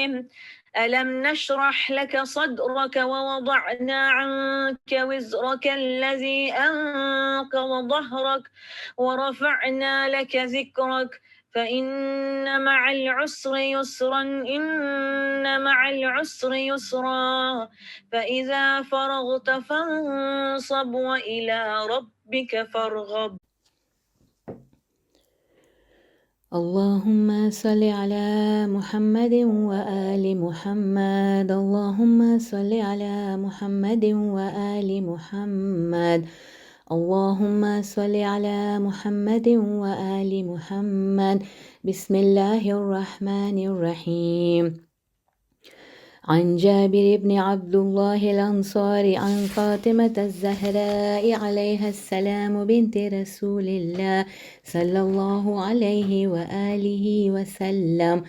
الرحيم ألم نشرح لك صدرك ووضعنا عنك وزرك الذي أنقض ظهرك ورفعنا لك ذكرك فإن مع العسر يسرا إن مع العسر يسرا فإذا فرغت فانصب وإلى ربك فارغب. اللهم صل على محمد وآل محمد. اللهم صل على محمد وآل محمد. اللهم صل على محمد وآل محمد. بسم الله الرحمن الرحيم. عن جابر بن عبد الله الأنصاري عن فاطمة الزهراء عليها السلام بنت رسول الله صلى الله عليه وآله وسلم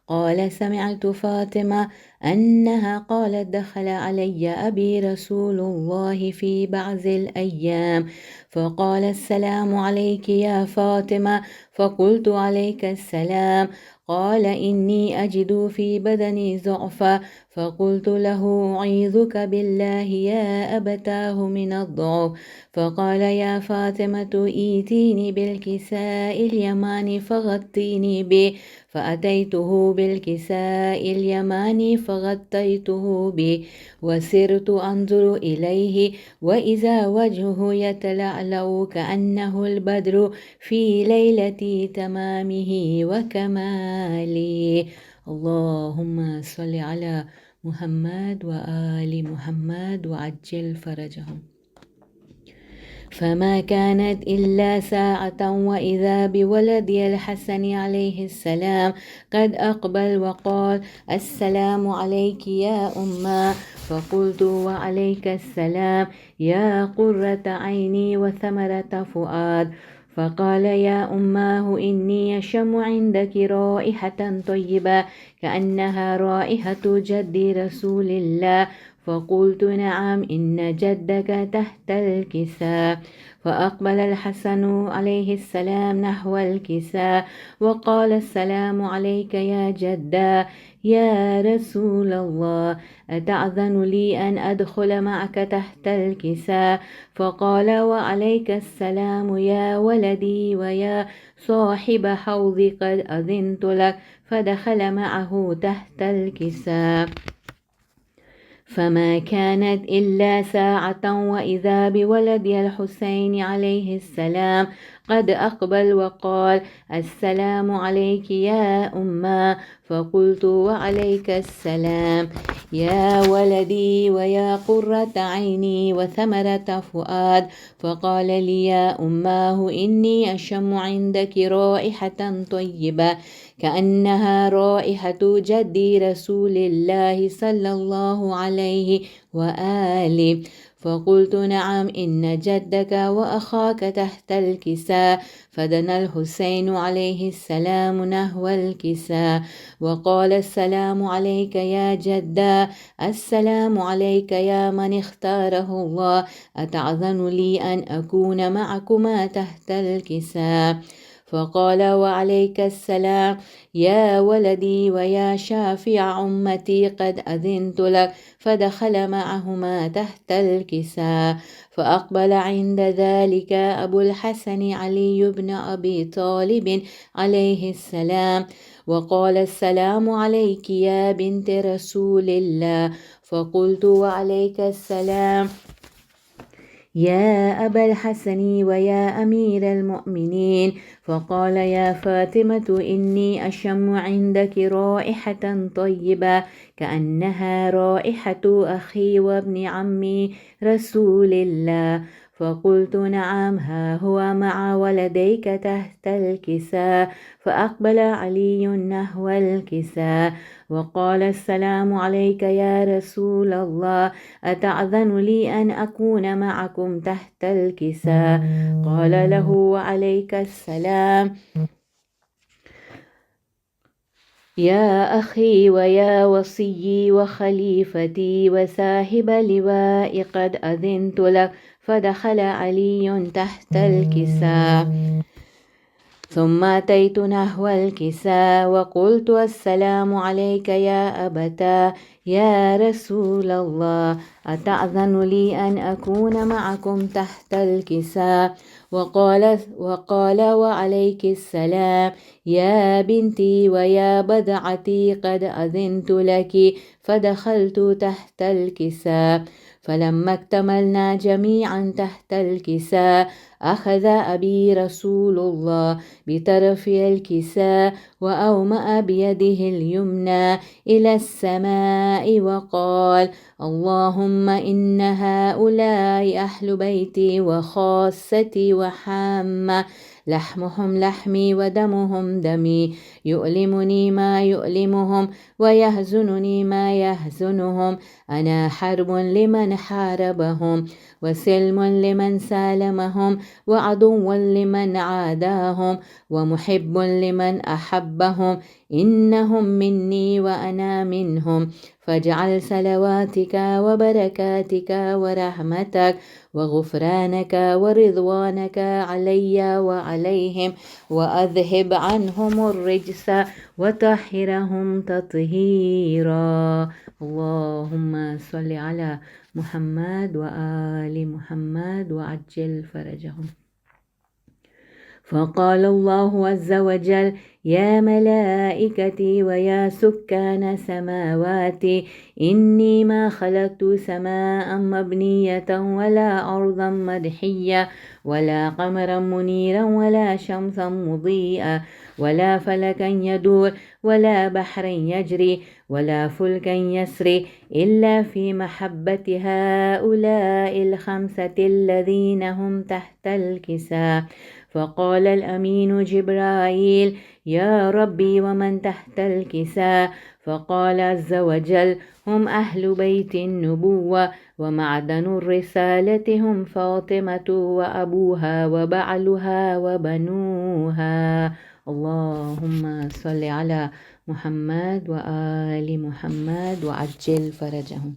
قال سمعت فاطمة أنها قالت دخل علي أبي رسول الله في بعض الأيام فقال السلام عليك يا فاطمة فقلت عليك السلام قال إني أجد في بدني ضعفا فقلت له أعيذك بالله يا أبتاه من الضعف فقال يا فاطمة إيتيني بالكساء اليماني فغطيني به فأتيته بالكساء اليماني فغطيته به وسرت أنظر إليه وإذا وجهه يتلألأ كأنه البدر في ليلة تمامه وكماله. اللهم صل على محمد وآل محمد وعجل فرجهم. فما كانت إلا ساعة وإذا بولدي الحسن عليه السلام قد أقبل وقال السلام عليك يا أمه فقلت وعليك السلام يا قرة عيني وثمرة فؤاد فقال يا أماه إني أشم عندك رائحة طيبة كأنها رائحة جد رسول الله فقلت نعم إن جدك تحت الكساء فأقبل الحسن عليه السلام نحو الكساء وقال السلام عليك يا جدا يا رسول الله أتأذن لي أن أدخل معك تحت الكساء فقال وعليك السلام يا ولدي ويا صاحب حوضي قد أذنت لك فدخل معه تحت الكساء. فما كانت إلا ساعة وإذا بولدي الحسين عليه السلام قد أقبل وقال السلام عليك يا أمه فقلت وعليك السلام يا ولدي ويا قرة عيني وثمرة فؤاد فقال لي يا أماه إني أشم عندك رائحة طيبة كأنها رائحة جدي رسول الله صلى الله عليه وآله فقلت نعم إن جدك وأخاك تحت الكساء فدنا الحسين عليه السلام نحو الكساء وقال السلام عليك يا جدا السلام عليك يا من اختاره الله أتعذن لي أن أكون معكما تحت الكساء فقال وعليك السلام يا ولدي ويا شافع أمتي قد أذنت لك فدخل معهما تحت الكساء فأقبل عند ذلك أبو الحسن علي بن أبي طالب عليه السلام وقال السلام عليك يا بنت رسول الله فقلت وعليك السلام يا أبا الحسن ويا أمير المؤمنين فقال يا فاطمة إني أشم عندك رائحة طيبة كأنها رائحة أخي وابن عمي رسول الله فقلت نعم ها هو مع ولديك تحت الكساء فأقبل علي نحو الكساء وقال السلام عليك يا رسول الله أتأذن لي أن أكون معكم تحت الكساء قال له وعليك السلام يا أخي ويا وصي وخليفتي وساحب لواء قد أذنت لك فدخل علي تحت الكساء ثم أتيت نحو الكساء وقلت السلام عليك يا أبتا يا رسول الله أتأذن لي أن أكون معكم تحت الكساء؟ وقال وعليك السلام يا بنتي ويا بضعتي قد أذنت لك. فدخلت تحت الكساء، فلما اكتملنا جميعا تحت الكساء أخذ أبي رسول الله بطرف الكساء وأومأ بيده اليمنى إلى السماء وقال اللهم إن هؤلاء أهل بيتي وخاصتي وحامة، لحمهم لحمي ودمهم دمي، يؤلمني ما يؤلمهم ويحزنني ما يحزنهم. أنا حرب لمن حاربهم وسلم لمن سالمهم وعدو لمن عاداهم ومحب لمن أحبهم. إنهم مني وأنا منهم، فاجعل صلواتك وبركاتك ورحمتك وغفرانك ورضوانك علي وعليهم، وأذهب عنهم الرجس وطهرهم تطهيرا. اللهم صل على محمد وآل محمد وعجل فرجهم. فقال الله عز وجل يا ملائكتي ويا سكان سماواتي إني ما خلقت سماء مبنية ولا أرضا مدحية ولا قمرا منيرا ولا شمسا مضيئا ولا فلكا يدور ولا بحرا يجري ولا فلكا يسري إلا في محبة هؤلاء الخمسة الذين هم تحت الكساء. فقال الأمين جبرائيل يا ربي ومن تحت الكساء؟ فقال عز وجل هم أهل بيت النبوة ومعدن الرسالة، هم فاطمة وأبوها وبعلها وبنوها. اللهم صل على محمد وآل محمد وعجل فرجهم.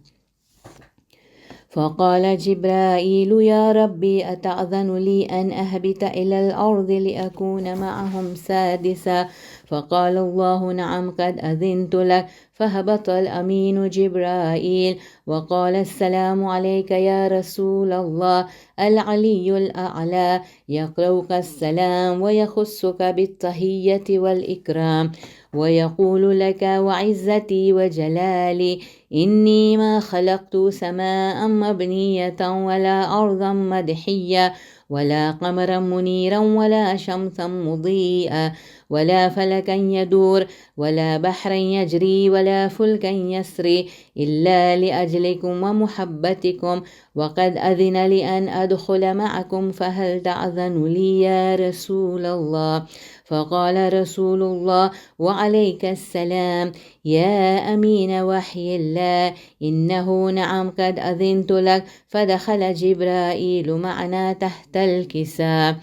فقال جبرائيل يا ربي أتأذن لي أن أهبط إلى الأرض لأكون معهم سادسا؟ فقال الله نعم قد أذنت لك. فهبط الأمين جبرائيل وقال السلام عليك يا رسول الله. العلي الأعلى يقرؤك السلام ويخصك بالتحية والإكرام ويقول لك وعزتي وجلالي إني ما خلقت سماء مبنية ولا أرضا مدحية ولا قمرا منيرا ولا شمسا مضيئا ولا فلكا يدور ولا بحرا يجري ولا فلكا يسري إلا لأجلكم ومحبتكم، وقد أذن لي أن أدخل معكم، فهل تأذن لي يا رسول الله؟ فقال رسول الله وعليك السلام يا أمين وحي الله إنه نعم قد أذنت لك. فدخل جبرائيل معنا تحت الكساء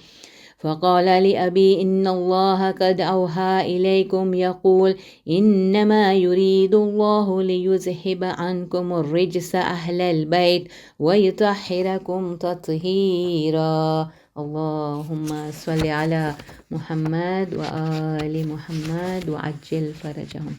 فقال لأبي إن الله قد أوحى إليكم يقول إنما يريد الله ليذهب عنكم الرجس أهل البيت ويطهركم تطهيرا. اللهم صل على محمد وآل محمد وعجل فرجهم.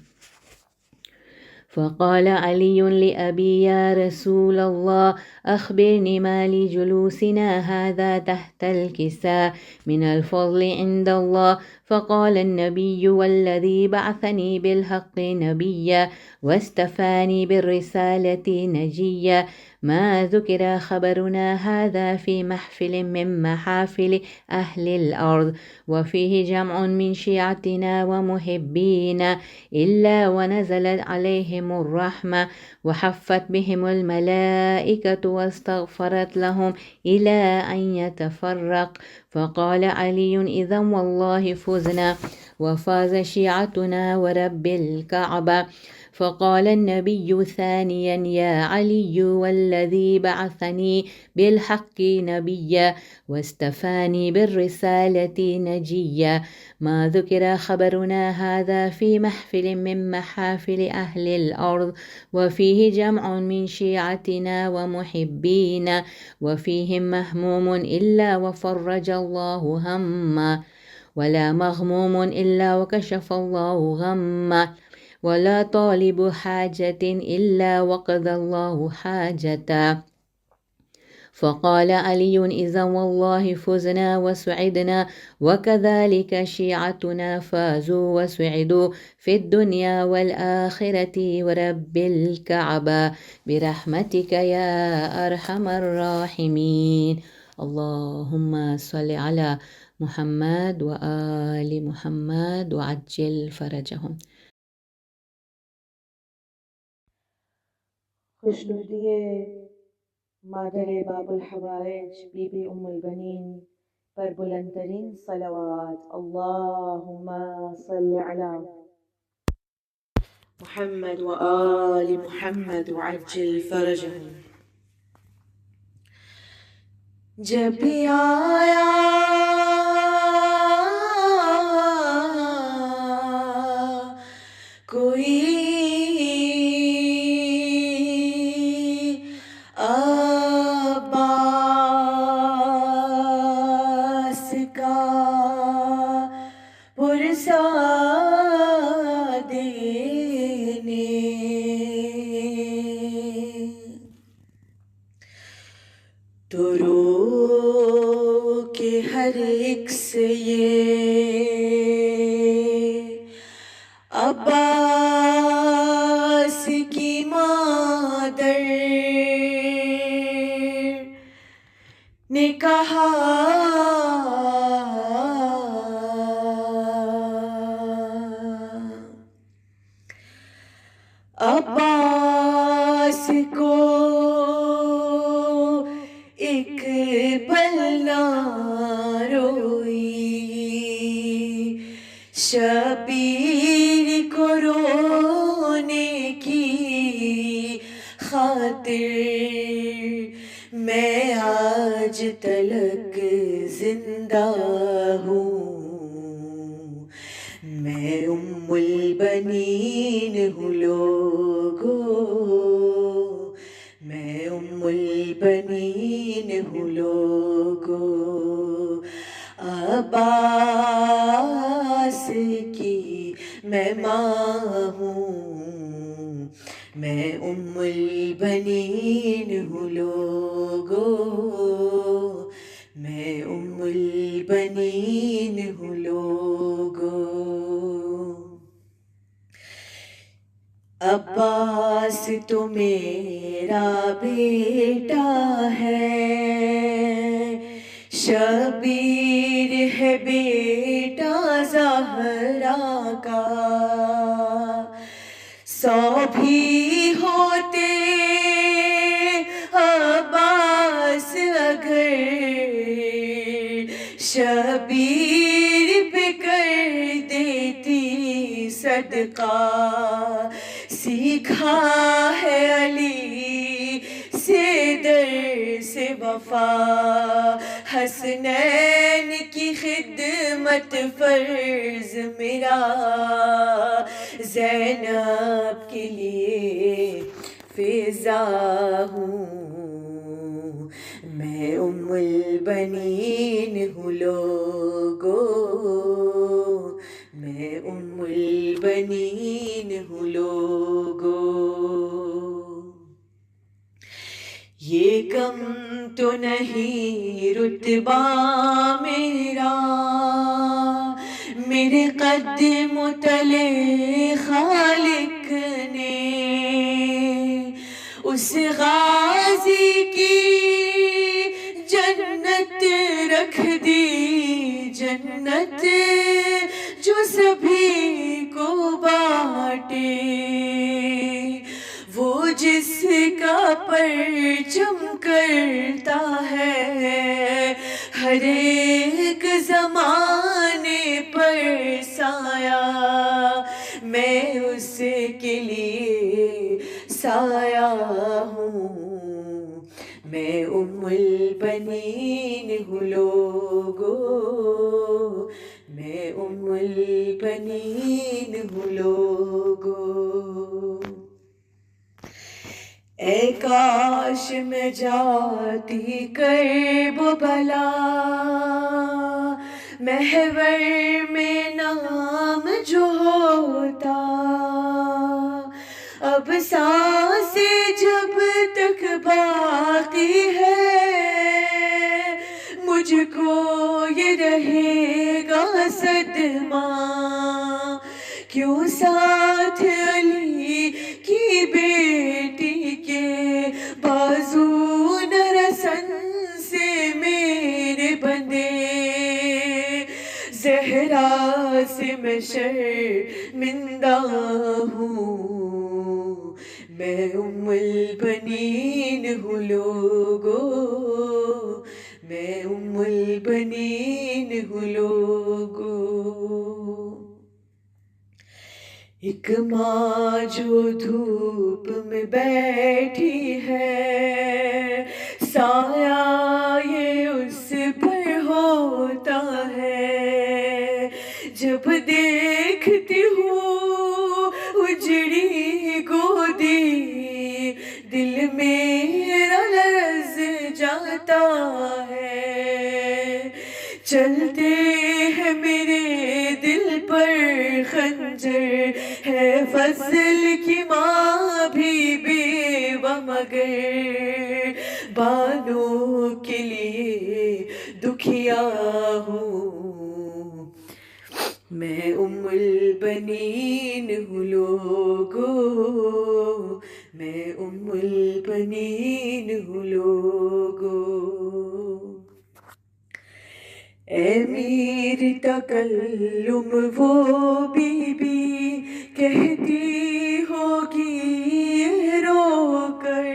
فقال علي لأبي يا رسول الله أخبرني ما لجلوسنا هذا تحت الكساء من الفضل عند الله. فقال النبي والذي بعثني بالحق نبيا واستفاني بالرسالة نجيا ما ذكر خبرنا هذا في محفل من محافل أهل الأرض وفيه جمع من شيعتنا ومحبينا إلا ونزلت عليهم الرحمة وحفت بهم الملائكة واستغفرت لهم إلى أن يتفرق. فقال علي إذا والله فزنا وفاز شيعتنا ورب الكعبة. فقال النبي ثانيا يا علي والذي بعثني بالحق نبيا واستفاني بالرسالة نجيا ما ذكر خبرنا هذا في محفل من محافل أهل الأرض وفيه جمع من شيعتنا ومحبينا وفيهم مهموم إلا وفرج الله همه ولا مغموم إلا وكشف الله غمه ولا طالب حاجة إلا وقضى الله حاجته. فقال علي إذا والله فزنا وسعدنا وكذلك شيعتنا فازوا وسعدوا في الدنيا والآخرة ورب الكعبة برحمتك يا أرحم الراحمين. اللهم صل على محمد وآل محمد وعجل فرجهم. خوشنودی مادر باب الحوائج بی بی ام البنین پر بلندترین صلوات. اللهم صل علی محمد و آل محمد وعجل فرجهم. جب بھی آیا کوئی عباس کا پرسا دینے، تو رو کے ہر ایک سے یہ عباس کی مادر نے کہا، عباس کو ایک پل نہ روئی، شبیر کو رونے کی خاطر میں آج تلک زندہ ہوں. میں ام البنین ہوں لوگو، میں ام البنین ہوں لوگو، عباس کی میں ماں ہوں. میں ام البنین ہوں لوگو، میں ام البنین ہوں لوگو. عباس تو میرا بیٹا ہے، شبیر ہے بیٹا زہرا کا. 100 بھی ہوتے عباس اگر شبیر پہ کر دیتی صدقہ. سیکھا ہے علی سے درس وفا، حسنین کی خدمت فرض میرا. زینب کے لیے فضا ہوں، میں ام البنین ہوں لوگو، میں ام البنین ہوں لوگو. یہ کم تو نہیں رتبہ میرا، میرے قد متلے خالق نے اس غازی کی جنت رکھ دی. جنت جو سبھی کو بانٹے، وہ جس کا پرچم کرتا ہے ہر ایک زمانے پر سایہ. میں اس کے لیے سایہ ہوں، میں ام البنین ہوں لوگو، میں ام البنین ہوں لوگو. اے کاش میں جاتی کرب و بلا، محور میں نام جو ہوتا، اب سانسیں جب تک باقی ہے، مجھ کو یہ رہے گا صدمہ، کیوں ساتھ علی کی بیٹی کے بازو نہ رسن سے میرے بندے، زہرا سے میں شرمندہ ہوں، میں ام البنین ہوں لوگو، میں ام البنین ہوں لوگو۔ ایک ماں جو دھوپ میں بیٹھی ہے، سایہ یہ اس پر ہوتا ہے، جب دیکھتی ہوں اجڑی گودی، دل میرا لرز جاتا ہے، چلتے ہیں میرے دل پر خنجر، ہے فضل کی ماں بھی بیوہ مگر، بانوں کے لیے دکھیا ہوں، میں ام البنین ہوں لوگو، میں ام البنین ہوں لوگو۔ اے میر تکلم وہ بی بی کہتی ہوگی رو کر،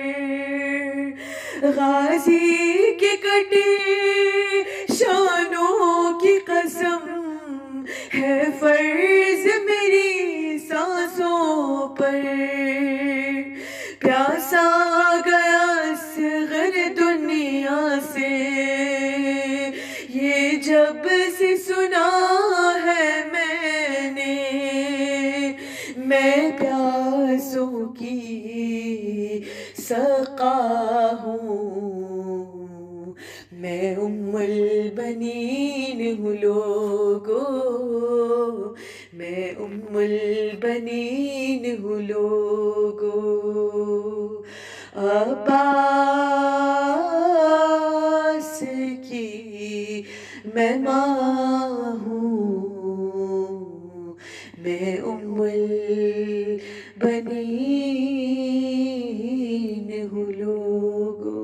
غازی کے کٹے شانوں کی قسم ہے فرض میری سانسوں پر، پیاسا گیا اصغر دنیا سے، یہ جب سے سنا ہے میں نے، میں پیاسوں کی سقا ہوں، میں ام البنین ہوں لوگو، میں ام البنین ہوں لوگو۔ عباس کی میں ماں ہوں، میں ام البنین ہوں لوگو۔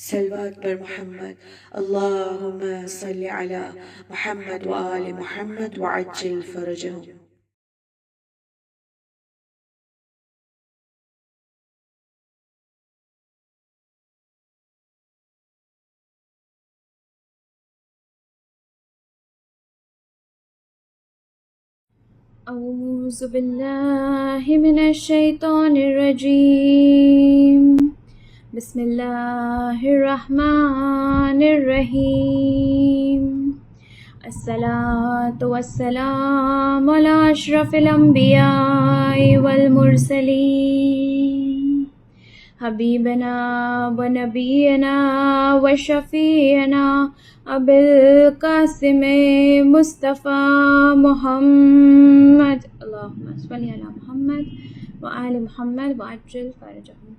صلوات پر محمد، اللہم صلی علی محمد وآل محمد وعجل فرجہم۔ اعوذ باللہ من الشیطان الرجیم، بسم اللہ الرحمن الرحیم، الصلاۃ والسلام علی اشرف الانبیاء والمرسلین، حبیبنا و نبینا و شفیعنا ابو القاسم مصطفیٰ محمد، اللہم صلی علی محمد وآل محمد وعجل فرجہم۔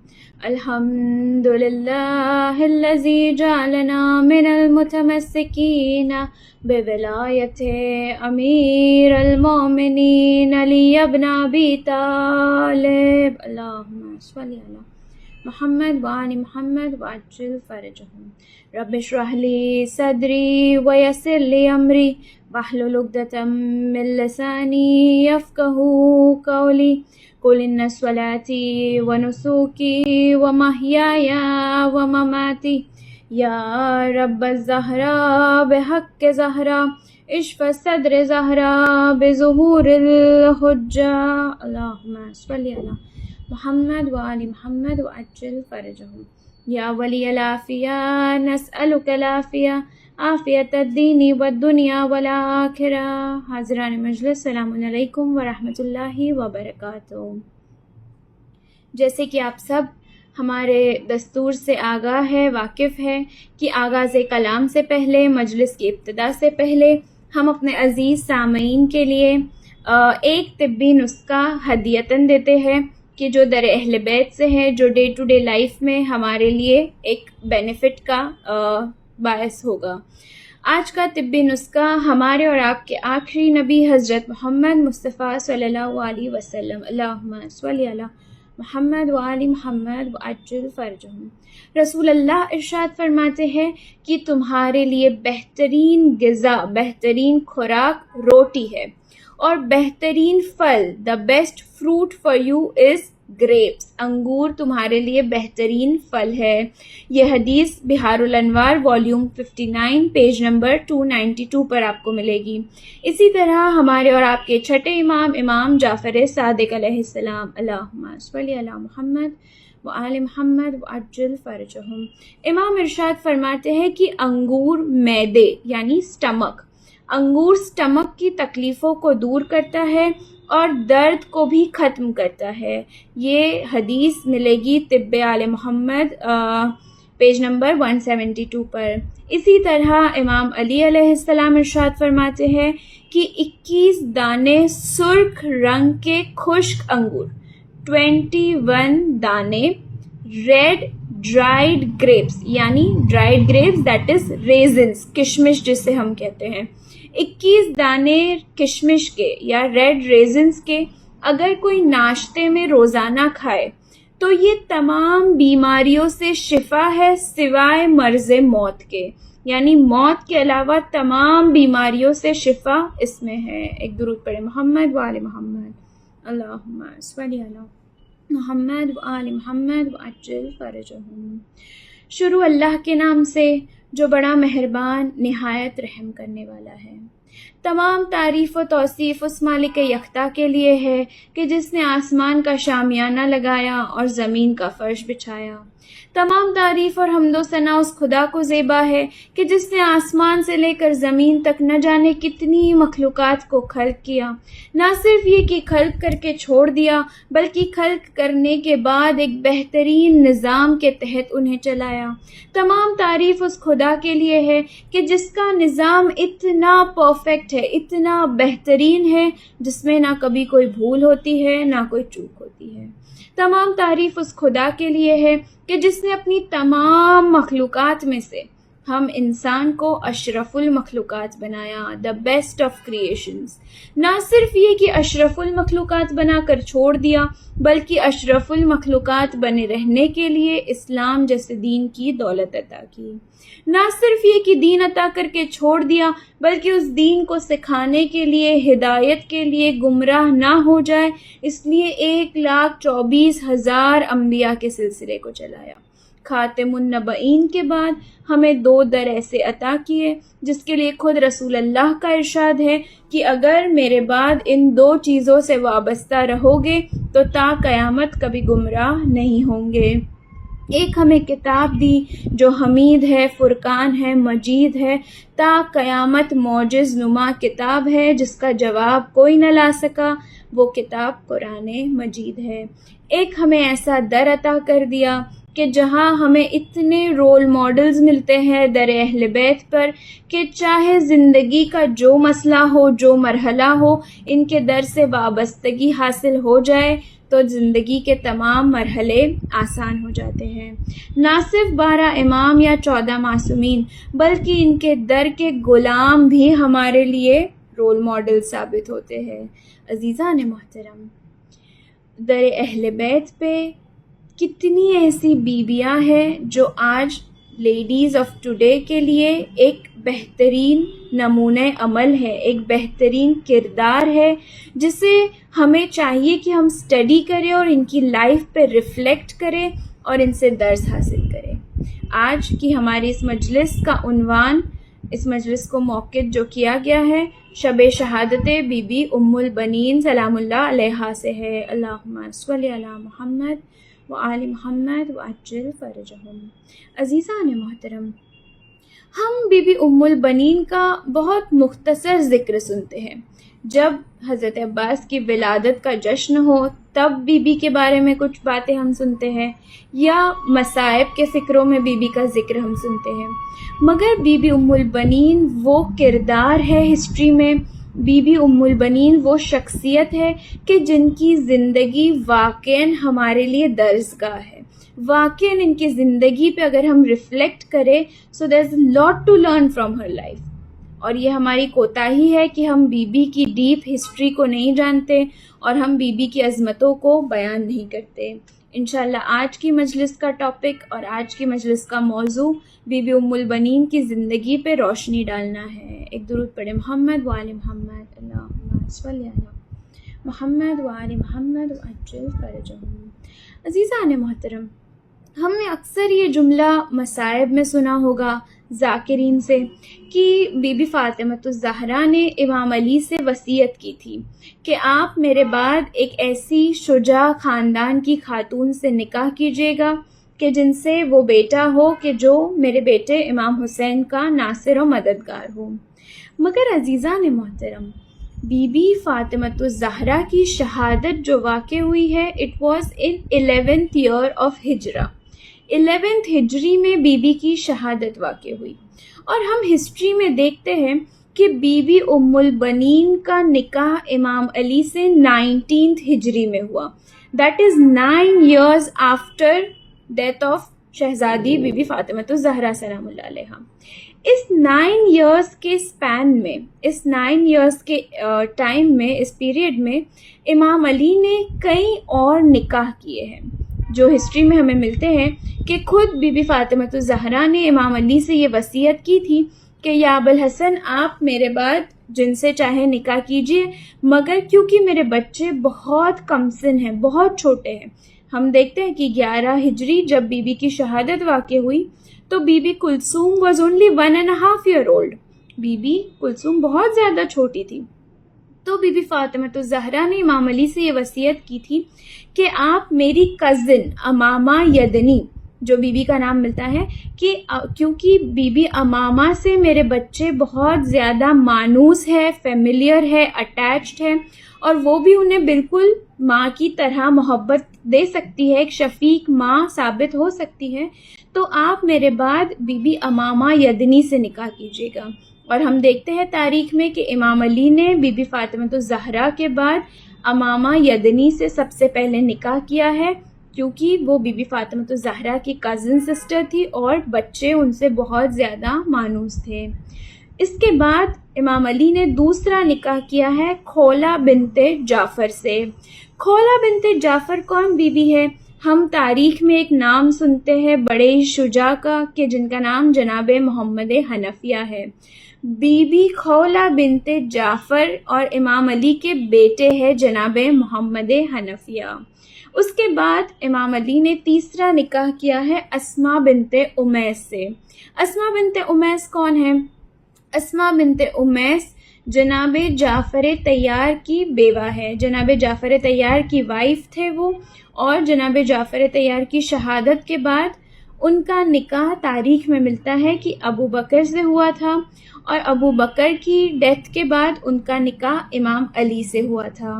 الحمد للہ الذی جعلنا من المتمسکین بولایت امیر المومنین علی ابن ابی طالب، اللہم صلی علی محمد وآل محمد وعجل فرجہم۔ رب اشرح لی صدری ویسر لی امری واحلل عقدۃ من لسانی یفقہوا قولی۔ قل ان صلاتی ونسوکی ومحیای ومماتی یا رب الزہراء بحق زہرا اشفى صدر زہرا بظہور الحجہ، اللہم صلی علی محمد وآل محمد وعجل فرجہم۔ یا ولی العافیہ نسألک العافیہ، عافیت الدین والدنیا والآخرہ۔ حاضران مجلس، السلام علیکم ورحمۃ اللہ وبرکاتہ۔ جیسے کہ آپ سب ہمارے دستور سے آگاہ ہے، واقف ہے کہ آغاز کلام سے پہلے، مجلس کی ابتدا سے پہلے ہم اپنے عزیز سامعین کے لیے ایک طبی نسخہ ہدیتاً دیتے ہیں کہ جو در اہل بیت سے ہے، جو ڈے ٹو ڈے لائف میں ہمارے لیے ایک بینیفٹ کا باعث ہوگا۔ آج کا طبی نسخہ ہمارے اور آپ کے آخری نبی حضرت محمد مصطفیٰ صلی اللہ علیہ وسلم، اللہم صلی علی محمد وآل محمد وعجل فرجہم۔ رسول اللہ ارشاد فرماتے ہیں کہ تمہارے لیے بہترین غذا، بہترین خوراک روٹی ہے، اور بہترین پھل، the best fruit for you is grapes, انگور تمہارے لیے بہترین پھل ہے۔ یہ حدیث بحار الانوار والیوم 59 پیج نمبر 292 پر آپ کو ملے گی۔ اسی طرح ہمارے اور آپ کے چھٹے امام، امام جعفر صادق علیہ السلام، اللہم صلی علی محمد وآل محمد وعجل فرجہم، امام ارشاد فرماتے ہیں کہ انگور معدے یعنی سٹمک، انگور سٹمک کی تکلیفوں کو دور کرتا ہے اور درد کو بھی ختم کرتا ہے۔ یہ حدیث ملے گی طب آل محمد پیج نمبر 172 پر۔ اسی طرح امام علی علیہ السلام ارشاد فرماتے ہیں کہ 21 دانے سرخ رنگ کے خشک انگور، 21 دانے ریڈ ڈرائیڈ گریپس، یعنی dried grapes that is raisins, کشمش جسے ہم کہتے ہیں، 21 دانے کشمش کے یا ریڈ ریزنس کے اگر کوئی ناشتے میں روزانہ کھائے تو یہ تمام بیماریوں سے شفا ہے سوائے مرض موت کے، یعنی موت کے علاوہ تمام بیماریوں سے شفا اس میں ہے۔ ایک درود پڑھے محمد وآل محمد، اللہم صلی علی محمد وآل محمد وعجل فرجہم۔ شروع اللہ کے نام سے جو بڑا مہربان، نہایت رحم کرنے والا ہے۔ تمام تعریف و توصیف اس مالک یکتا کے لیے ہے کہ جس نے آسمان کا شامیانہ لگایا اور زمین کا فرش بچھایا۔ تمام تعریف اور حمد و ثنا اس خدا کو زیبا ہے کہ جس نے آسمان سے لے کر زمین تک نہ جانے کتنی مخلوقات کو خلق کیا، نہ صرف یہ کہ خلق کر کے چھوڑ دیا بلکہ خلق کرنے کے بعد ایک بہترین نظام کے تحت انہیں چلایا۔ تمام تعریف اس خدا کے لیے ہے کہ جس کا نظام اتنا پرفیکٹ ہے، اتنا بہترین ہے، جس میں نہ کبھی کوئی بھول ہوتی ہے نہ کوئی چوک ہوتی ہے۔ تمام تعریف اس خدا کے لیے ہے کہ جس نے اپنی تمام مخلوقات میں سے ہم انسان کو اشرف المخلوقات بنایا، دا بیسٹ آف کریشنز۔ نہ صرف یہ کہ اشرف المخلوقات بنا کر چھوڑ دیا بلکہ اشرف المخلوقات بنے رہنے کے لیے اسلام جیسے دین کی دولت عطا کی۔ نہ صرف یہ کہ دین عطا کر کے چھوڑ دیا بلکہ اس دین کو سکھانے کے لیے، ہدایت کے لیے گمراہ نہ ہو جائے اس لیے 1,24,000 انبیاء کے سلسلے کو چلایا۔ خاتم النبیین کے بعد ہمیں 2 در ایسے عطا کیے جس کے لیے خود رسول اللہ کا ارشاد ہے کہ اگر میرے بعد ان 2 چیزوں سے وابستہ رہو گے تو تا قیامت کبھی گمراہ نہیں ہوں گے۔ ایک ہمیں کتاب دی جو حمید ہے، فرقان ہے، مجید ہے، تا قیامت معجز نما کتاب ہے جس کا جواب کوئی نہ لا سکا، وہ کتاب قرآن مجید ہے۔ ایک ہمیں ایسا در عطا کر دیا کہ جہاں ہمیں اتنے رول ماڈلز ملتے ہیں در اہل بیت پر کہ چاہے زندگی کا جو مسئلہ ہو، جو مرحلہ ہو، ان کے در سے وابستگی حاصل ہو جائے تو زندگی کے تمام مرحلے آسان ہو جاتے ہیں۔ نہ صرف 12 امام یا 14 معصومین بلکہ ان کے در کے غلام بھی ہمارے لیے رول ماڈل ثابت ہوتے ہیں۔ عزیزان محترم، در اہل بیت پہ کتنی ایسی بیویاں ہیں جو آج لیڈیز آف ٹوڈے کے لیے ایک بہترین نمونہ عمل ہے، ایک بہترین کردار ہے جسے ہمیں چاہیے کہ ہم اسٹڈی کریں اور ان کی لائف پہ ریفلیکٹ کریں اور ان سے درس حاصل کریں۔ آج کی ہماری اس مجلس کا عنوان، اس مجلس کو موقع جو کیا گیا ہے، شب شہادت بی بی ام البنین سلام اللہ علیہا سے ہے۔ اللہم صلی علی محمد وآل محمد وعجل فرجہم۔ عزیزان محترم، ہم بی بی ام البنین کا بہت مختصر ذکر سنتے ہیں۔ جب حضرت عباس کی ولادت کا جشن ہو تب بی بی کے بارے میں کچھ باتیں ہم سنتے ہیں، یا مصائب کے فکروں میں بی بی کا ذکر ہم سنتے ہیں، مگر بی بی ام البنین وہ کردار ہے ہسٹری میں، بی بی ام البنین وہ شخصیت ہے کہ جن کی زندگی واقعاً ہمارے لیے درسگاہ ہے، واقعاً ان کی زندگی پہ اگر ہم ریفلیکٹ کریں so there is a lot to learn from her life. اور یہ ہماری کوتاہی ہے کہ ہم بی بی کی ڈیپ ہسٹری کو نہیں جانتے اور ہم بی بی کی عظمتوں کو بیان نہیں کرتے. انشاءاللہ آج کی مجلس کا ٹاپک اور آج کی مجلس کا موضوع بی بی ام البنین کی زندگی پہ روشنی ڈالنا ہے. ایک درود پڑھیں محمد وآل محمد، اللہم صلی علی محمد وآل محمد وعجل فرجہم. عزیزان محترم، ہم نے اکثر یہ جملہ مصائب میں سنا ہوگا ذاکرین سے کہ بی بی فاطمۃ الزہرا نے امام علی سے وصیت کی تھی کہ آپ میرے بعد ایک ایسی شجاع خاندان کی خاتون سے نکاح کیجیے گا کہ جن سے وہ بیٹا ہو کہ جو میرے بیٹے امام حسین کا ناصر و مددگار ہو. مگر عزیزان محترم، بی بی فاطمۃ الزہرا کی شہادت جو واقع ہوئی ہے it was in 11th year of ہجرہ. 11th ہجری میں بی بی کی شہادت واقع ہوئی، اور ہم ہسٹری میں دیکھتے ہیں کہ بی بی ام البنین کا نکاح امام علی سے 19th ہجری میں ہوا. That is 9 years after death of شہزادی بی بی فاطمۃ الزہرا سلام اللہ علیہا. اس 9 years کے اسپین میں، اس 9 years کے ٹائم میں، اس پیریڈ میں امام علی نے کئی اور نکاح کیے ہیں جو ہسٹری میں ہمیں ملتے ہیں کہ خود بی بی فاطمۃ الزہرا نے امام علی سے یہ وصیت کی تھی کہ یا ابوالحسن آپ میرے بعد جن سے چاہے نکاح کیجیے، مگر کیونکہ میرے بچے بہت کم سن ہیں، بہت چھوٹے ہیں. ہم دیکھتے ہیں کہ 11 ہجری جب بی بی کی شہادت واقع ہوئی تو بی بی کلثوم واز اونلی 1.5 year old. بی بی کلثوم بہت زیادہ چھوٹی تھی. تو بی بی فاطمۃ الزہرا نے امام علی سے یہ وصیت کی تھی کہ آپ میری کزن امامہ یدنی، جو بی بی کا نام ملتا ہے، کہ کیونکہ بی بی امامہ سے میرے بچے بہت زیادہ مانوس ہے، فیملیئر ہے، اٹیچڈ ہے، اور وہ بھی انہیں بالکل ماں کی طرح محبت دے سکتی ہے، ایک شفیق ماں ثابت ہو سکتی ہے، تو آپ میرے بعد بی بی امامہ یدنی سے نکاح کیجیے گا. اور ہم دیکھتے ہیں تاریخ میں کہ امام علی نے بی بی فاطمۃ الزہرا کے بعد امامہ یدنی سے سب سے پہلے نکاح کیا ہے، کیونکہ وہ بی بی فاطمۃ الزہرا کی کزن سسٹر تھی اور بچے ان سے بہت زیادہ مانوس تھے. اس کے بعد امام علی نے دوسرا نکاح کیا ہے کھولہ بنت جعفر سے. کھولہ بنت جعفر کون بی بی ہے؟ ہم تاریخ میں ایک نام سنتے ہیں بڑے شجاع کا کہ جن کا نام جناب محمد حنفیہ ہے. بی بی کھولہ بنت جعفر اور امام علی کے بیٹے ہیں جناب محمد حنفیہ. اس کے بعد امام علی نے تیسرا نکاح کیا ہے اسماء بنت امیس سے. اسماء بنت امیس کون ہے؟ اسماء بنت امیس جناب جعفر طیار کی بیوہ ہے. جناب جعفر طیار کی وائف تھے وہ، اور جناب جعفر طیار کی شہادت کے بعد ان کا نکاح تاریخ میں ملتا ہے کہ ابو بکر سے ہوا تھا، اور ابو بکر کی ڈیتھ کے بعد ان کا نکاح امام علی سے ہوا تھا.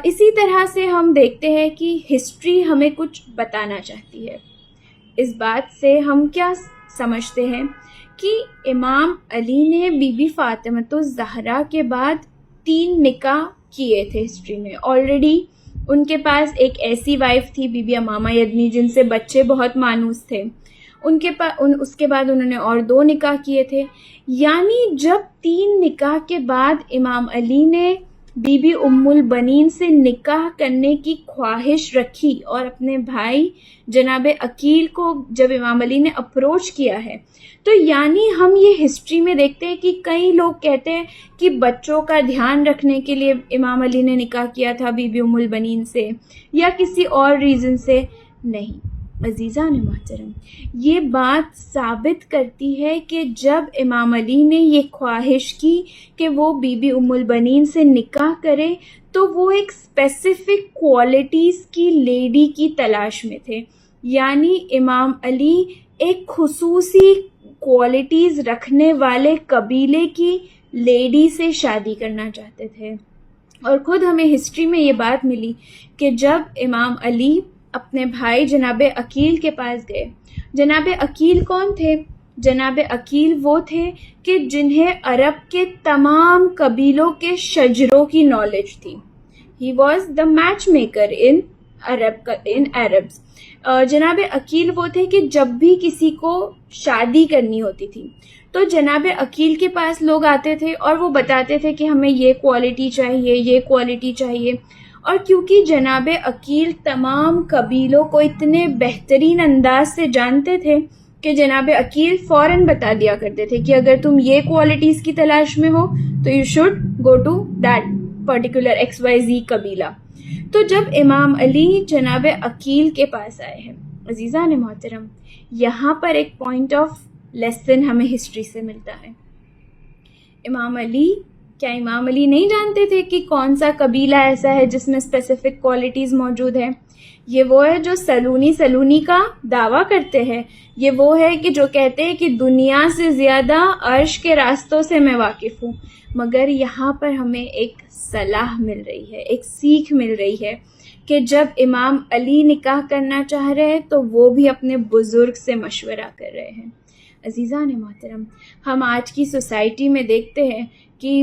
اسی طرح سے ہم دیکھتے ہیں کہ ہسٹری ہمیں کچھ بتانا چاہتی ہے. اس بات سے ہم کیا سمجھتے ہیں کہ امام علی نے بی بی فاطمۃ الزہرا کے بعد 3 نکاح کیے تھے ہسٹری میں. آلریڈی ان کے پاس ایک ایسی وائف تھی بی بی امامہ یدنی جن سے بچے بہت مانوس تھے. اس کے بعد انہوں نے اور 2 نکاح کیے تھے. یعنی جب 3 نکاح کے بعد امام علی نے بی بی ام البنین سے نکاح کرنے کی خواہش رکھی اور اپنے بھائی جناب عقیل کو جب امام علی نے اپروچ کیا ہے، تو یعنی ہم یہ ہسٹری میں دیکھتے ہیں کہ کئی لوگ کہتے ہیں کہ بچوں کا دھیان رکھنے کے لیے امام علی نے نکاح کیا تھا بی بی ام البنین سے، یا کسی اور ریزن سے. نہیں عزیزان محترم، یہ بات ثابت کرتی ہے کہ جب امام علی نے یہ خواہش کی کہ وہ بی بی ام البنین سے نکاح کرے تو وہ ایک اسپیسیفک کوالٹیز کی لیڈی کی تلاش میں تھے. یعنی امام علی ایک خصوصی کوالٹیز رکھنے والے قبیلے کی لیڈی سے شادی کرنا چاہتے تھے. اور خود ہمیں ہسٹری میں یہ بات ملی کہ جب امام علی اپنے بھائی جناب عقیل کے پاس گئے. جناب عقیل کون تھے؟ جناب عقیل وہ تھے کہ جنہیں عرب کے تمام قبیلوں کے شجروں کی نالج تھی. He was the match maker in Arabs. جناب عقیل وہ تھے کہ جب بھی کسی کو شادی کرنی ہوتی تھی تو جناب عقیل کے پاس لوگ آتے تھے اور وہ بتاتے تھے کہ ہمیں یہ کوالٹی چاہیے، یہ کوالٹی چاہیے. اور کیونکہ جناب عقیل تمام قبیلوں کو اتنے بہترین انداز سے جانتے تھے کہ جناب عقیل فوراً بتا دیا کرتے تھے کہ اگر تم یہ کوالٹیز کی تلاش میں ہو تو you should go to that particular XYZ قبیلہ. تو جب امام علی جناب عقیل کے پاس آئے ہیں، عزیزان محترم، یہاں پر ایک پوائنٹ آف لیسن ہمیں ہسٹری سے ملتا ہے. کیا امام علی نہیں جانتے تھے کہ کون سا قبیلہ ایسا ہے جس میں اسپیسیفک کوالٹیز موجود ہیں؟ یہ وہ ہے جو سلونی کا دعویٰ کرتے ہیں. یہ وہ ہے کہ جو کہتے ہیں کہ دنیا سے زیادہ عرش کے راستوں سے میں واقف ہوں. مگر یہاں پر ہمیں ایک صلاح مل رہی ہے، ایک سیکھ مل رہی ہے کہ جب امام علی نکاح کرنا چاہ رہے ہیں تو وہ بھی اپنے بزرگ سے مشورہ کر رہے ہیں. عزیزان محترم، ہم آج کی سوسائٹی میں دیکھتے ہیں کہ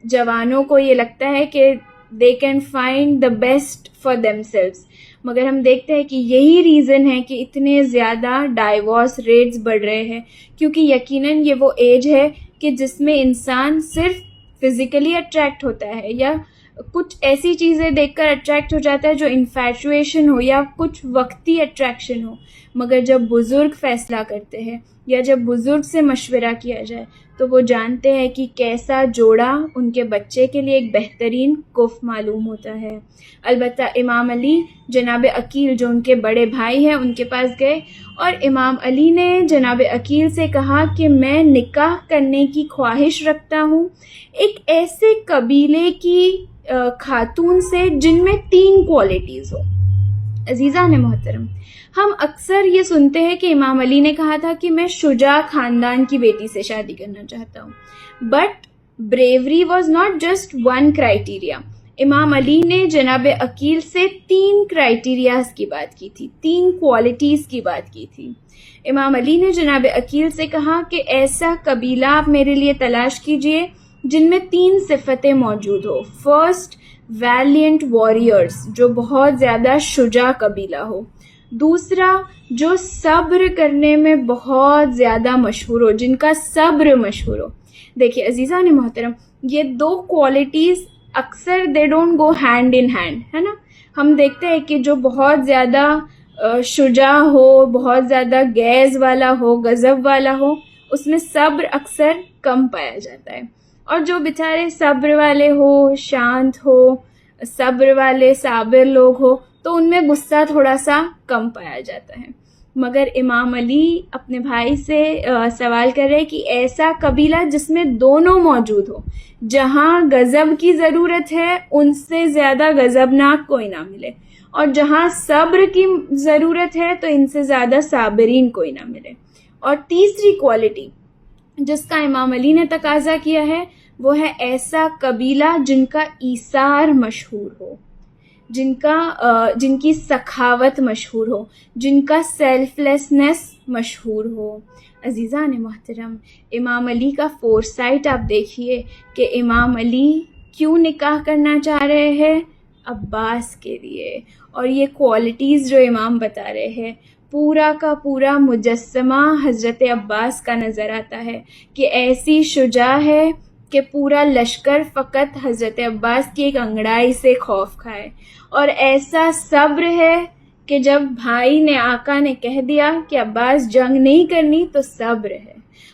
جوانوں کو یہ لگتا ہے کہ they can find the best for themselves، مگر ہم دیکھتے ہیں کہ یہی ریزن ہے کہ اتنے زیادہ ڈائیورس ریٹس بڑھ رہے ہیں، کیونکہ یقیناً یہ وہ ایج ہے کہ جس میں انسان صرف فزیکلی اٹریکٹ ہوتا ہے یا کچھ ایسی چیزیں دیکھ کر اٹریکٹ ہو جاتا ہے جو انفیچویشن ہو یا کچھ وقتی اٹریکشن ہو. مگر جب بزرگ فیصلہ کرتے ہیں یا جب بزرگ سے مشورہ کیا جائے تو وہ جانتے ہیں کہ کیسا جوڑا ان کے بچے کے لیے ایک بہترین کف معلوم ہوتا ہے. البتہ امام علی جناب عقیل جو ان کے بڑے بھائی ہیں ان کے پاس گئے اور امام علی نے جناب عقیل سے کہا کہ میں نکاح کرنے کی خواہش رکھتا ہوں ایک ایسے قبیلے کی خاتون سے جن میں 3 کوالٹیز ہو. عزیزان محترم، ہم اکثر یہ سنتے ہیں کہ امام علی نے کہا تھا کہ میں شجاع خاندان کی بیٹی سے شادی کرنا چاہتا ہوں. But bravery was not just 1 criteria. امام علی نے جناب عقیل سے 3 کرائیٹیریاز کی بات کی تھی، 3 کوالٹیز کی بات کی تھی. امام علی نے جناب عقیل سے کہا کہ ایسا قبیلہ آپ میرے لیے تلاش کیجئے جن میں 3 صفتیں موجود ہو. فرسٹ، ویلینٹ واریئرز، جو بہت زیادہ شجاع قبیلہ ہو. دوسرا، جو صبر کرنے میں بہت زیادہ مشہور ہو، جن کا صبر مشہور ہو. دیکھیے عزیزان محترم، یہ 2 کوالٹیز اکثر they don't go hand in hand, ہے نا. ہم دیکھتے ہیں کہ جو بہت زیادہ شجاع ہو، بہت زیادہ غیظ والا ہو، غضب والا ہو، اس میں صبر اکثر کم پایا جاتا ہے. اور جو بیچارے صبر والے ہو، شانت ہو، صبر والے صابر لوگ ہو، تو ان میں غصہ تھوڑا سا کم پایا جاتا ہے. مگر امام علی اپنے بھائی سے سوال کر رہے کہ ایسا قبیلہ جس میں دونوں موجود ہو، جہاں غضب کی ضرورت ہے ان سے زیادہ غضبناک کوئی نہ ملے، اور جہاں صبر کی ضرورت ہے تو ان سے زیادہ صابرین کوئی نہ ملے. اور تیسری کوالٹی جس کا امام علی نے تقاضا کیا ہے وہ ہے ایسا قبیلہ جن کا ایثار مشہور ہو، جن کی سخاوت مشہور ہو، جن کا سیلف لیسنس مشہور ہو. عزیزان محترم، امام علی کا فورسائٹ آپ دیکھیے کہ امام علی کیوں نکاح کرنا چاہ رہے ہیں؟ عباس کے لیے. اور یہ کوالٹیز جو امام بتا رہے ہیں پورا کا پورا مجسمہ حضرت عباس کا نظر آتا ہے کہ ایسی شجاع ہے کہ پورا لشکر فقط حضرت عباس کی ایک انگڑائی سے خوف کھائے، اور ایسا صبر ہے کہ جب بھائی نے آقا نے کہہ دیا کہ عباس جنگ نہیں کرنی تو صبر ہے،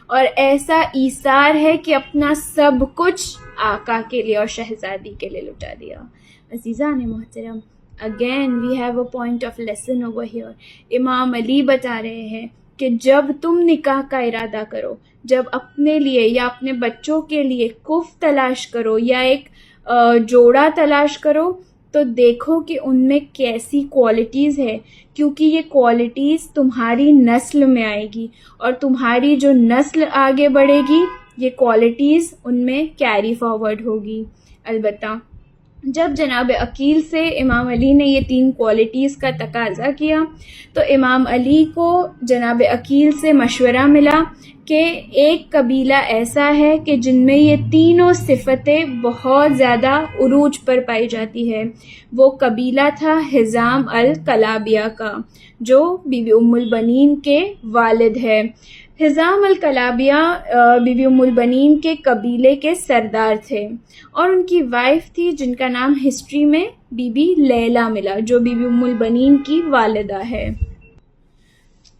اور ایسا ایثار ہے کہ اپنا سب کچھ آقا کے لیے اور شہزادی کے لیے لٹا دیا. عزیزان محترم، again we have a point of lesson over here. امام علی بتا رہے ہیں کہ جب تم نکاح کا ارادہ کرو، جب اپنے لیے یا اپنے بچوں کے لیے کف تلاش کرو یا ایک جوڑا تلاش کرو تو دیکھو کہ ان میں کیسی کوالٹیز ہے، کیونکہ یہ کوالٹیز تمہاری نسل میں آئے گی، اور تمہاری جو نسل آگے بڑھے گی یہ کوالٹیز ان میں کیری فارورڈ ہوگی. البتہ جب جناب عقیل سے امام علی نے یہ 3 کوالٹیز کا تقاضا کیا تو امام علی کو جناب عقیل سے مشورہ ملا کہ ایک قبیلہ ایسا ہے کہ جن میں یہ تینوں صفتیں بہت زیادہ عروج پر پائی جاتی ہے. وہ قبیلہ تھا حزام الکلابیہ کا، جو بی بی ام البنین کے والد ہے. حزام الکلابیہ بی بی ام البنین کے قبیلے کے سردار تھے، اور ان کی وائف تھی جن کا نام ہسٹری میں بی بی لیلہ ملا، جو بی بی ام البنین کی والدہ ہے.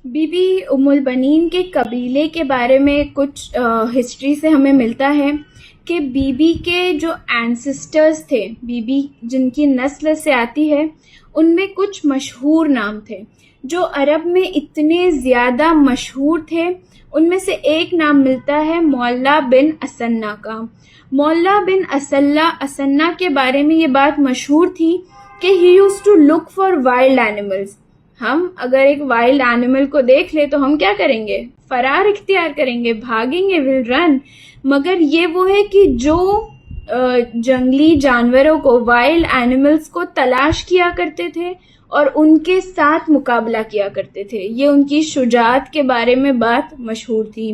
بی بی ام البنین کے قبیلے کے بارے میں کچھ ہسٹری سے ہمیں ملتا ہے کہ بی بی کے جو اینسسٹرز تھے، بی بی جن کی نسل سے آتی ہے، ان میں کچھ مشہور نام تھے جو عرب میں اتنے زیادہ مشہور تھے. ان میں سے ایک نام ملتا ہے مولا بن اسنا کا. مولا بن اسنا کے بارے میں یہ بات مشہور تھی کہ he used to look for wild animals. ہم اگر ایک وائلڈ اینیمل کو دیکھ لیں تو ہم کیا کریں گے؟ فرار اختیار کریں گے، بھاگیں گے، ول رن. مگر یہ وہ ہے کہ جو جنگلی جانوروں کو، وائلڈ اینیملز کو تلاش کیا کرتے تھے اور ان کے ساتھ مقابلہ کیا کرتے تھے. یہ ان کی شجاعت کے بارے میں بات مشہور تھی.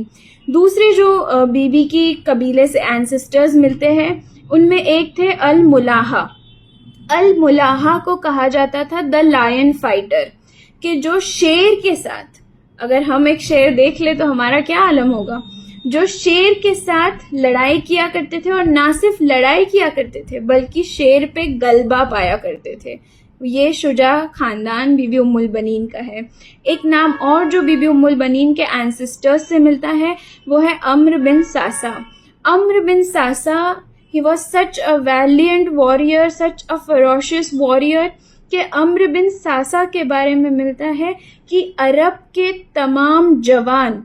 دوسرے جو بی بی کی قبیلے سے اینسسٹرز ملتے ہیں، ان میں ایک تھے الملاحہ. الملاحہ کو کہا جاتا تھا دا لائن فائٹر، کہ جو شیر کے ساتھ، اگر ہم ایک شیر دیکھ لیں تو ہمارا کیا عالم ہوگا، جو شیر کے ساتھ لڑائی کیا کرتے تھے، اور نہ صرف لڑائی کیا کرتے تھے بلکہ شیر پہ غلبہ پایا کرتے تھے. یہ شجاع خاندان بی بی ام البنین کا ہے. ایک نام اور جو بی بی ام البنین کے اینسسٹرز سے ملتا ہے وہ ہے عمرو بن ساسا. عمرو بن ساسا he was such a valiant warrior, such a ferocious warrior کہ عمرو بن ساسا کے بارے میں ملتا ہے کہ عرب کے تمام جوان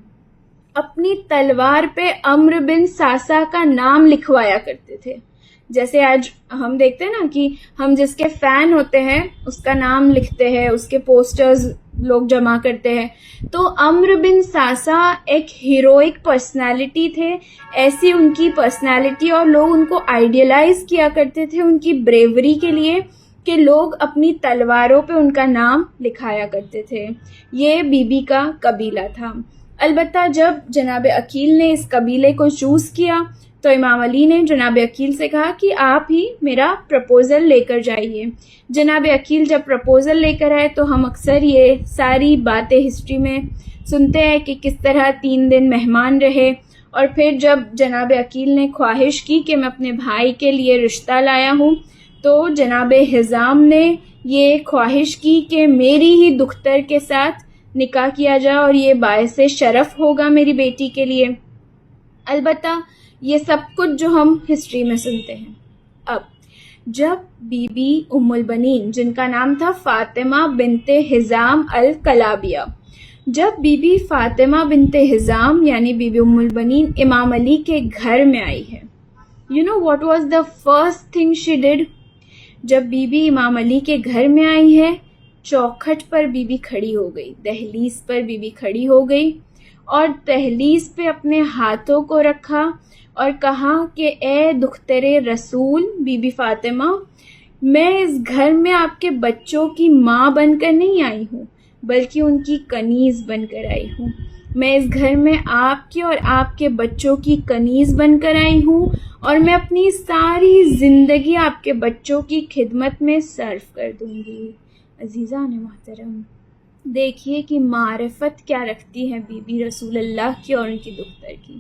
اپنی تلوار پہ عمرو بن ساسا کا نام لکھوایا کرتے تھے. جیسے آج ہم دیکھتے ہیں نا کہ ہم جس کے فین ہوتے ہیں اس کا نام لکھتے ہیں، اس کے پوسٹرز لوگ جمع کرتے ہیں. تو عمرو بن ساسا ایک ہیروئک پرسنالٹی تھے. ایسی ان کی پرسنالٹی، اور لوگ ان کو آئیڈیلائز کیا کرتے تھے ان کی بریوری کے لیے کہ لوگ اپنی تلواروں پہ ان کا نام لکھایا کرتے تھے. یہ بی بی کا قبیلہ تھا. البتہ جب جناب عقیل نے اس قبیلے کو چوز کیا تو امام علی نے جناب عقیل سے کہا کہ آپ ہی میرا پرپوزل لے کر جائیے. جناب عقیل جب پرپوزل لے کر آئے تو ہم اکثر یہ ساری باتیں ہسٹری میں سنتے ہیں کہ کس طرح 3 دن مہمان رہے، اور پھر جب جناب عقیل نے خواہش کی کہ میں اپنے بھائی کے لیے رشتہ لایا ہوں تو جناب حزام نے یہ خواہش کی کہ میری ہی دختر کے ساتھ نکاح کیا جائے اور یہ باعث شرف ہوگا میری بیٹی کے لیے. البتہ یہ سب کچھ جو ہم ہسٹری میں سنتے ہیں. اب جب بی بی ام البنین جن کا نام تھا فاطمہ بنت حزام الکلابیہ، جب بی بی فاطمہ بنت حزام یعنی بی بی ام البنین امام علی کے گھر میں آئی ہے، you know what was the first thing she did؟ جب بی بی امام علی کے گھر میں آئی ہے، چوکھٹ پر بی بی کھڑی ہو گئی، دہلیز پر بی بی کھڑی ہو گئی اور دہلیز پہ اپنے ہاتھوں کو رکھا اور کہا کہ اے دختر رسول بی بی فاطمہ، میں اس گھر میں آپ کے بچوں کی ماں بن کر نہیں آئی ہوں بلکہ ان کی کنیز بن کر آئی ہوں. میں اس گھر میں آپ کے اور آپ کے بچوں کی کنیز بن کر آئی ہوں، اور میں اپنی ساری زندگی آپ کے بچوں کی خدمت میں صرف کر دوں گی. عزیزان محترم، دیکھیے کہ معرفت کیا رکھتی ہے بی بی رسول اللہ کی اور ان کی دختر کی.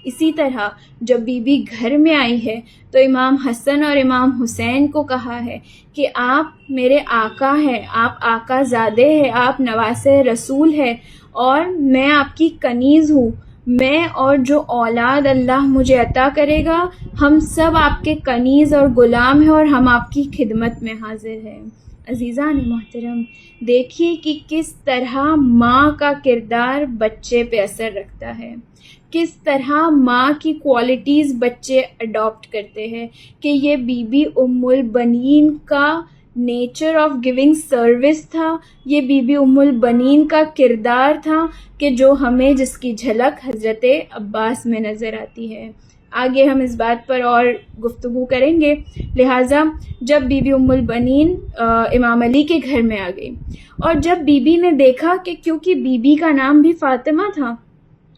اسی طرح جب بی بی گھر میں آئی ہے تو امام حسن اور امام حسین کو کہا ہے کہ آپ میرے آقا ہیں، آپ آقا زادے ہیں، آپ نواسے رسول ہیں، اور میں آپ کی کنیز ہوں. میں اور جو اولاد اللہ مجھے عطا کرے گا، ہم سب آپ کے کنیز اور غلام ہیں اور ہم آپ کی خدمت میں حاضر ہیں. عزیزان محترم، دیکھیے کہ کس طرح ماں کا کردار بچے پہ اثر رکھتا ہے، کس طرح ماں کی کوالٹیز بچے اڈاپٹ کرتے ہیں. کہ یہ بی بی ام البنین کا نیچر آف گیونگ سروس تھا، یہ بی بی ام البنین کا کردار تھا کہ جو ہمیں جس کی جھلک حضرت عباس میں نظر آتی ہے. آگے ہم اس بات پر اور گفتگو کریں گے. لہٰذا جب بی بی ام البنین امام علی کے گھر میں آ گئی، اور جب بی بی نے دیکھا کہ کیونکہ بی بی کا نام بھی فاطمہ تھا،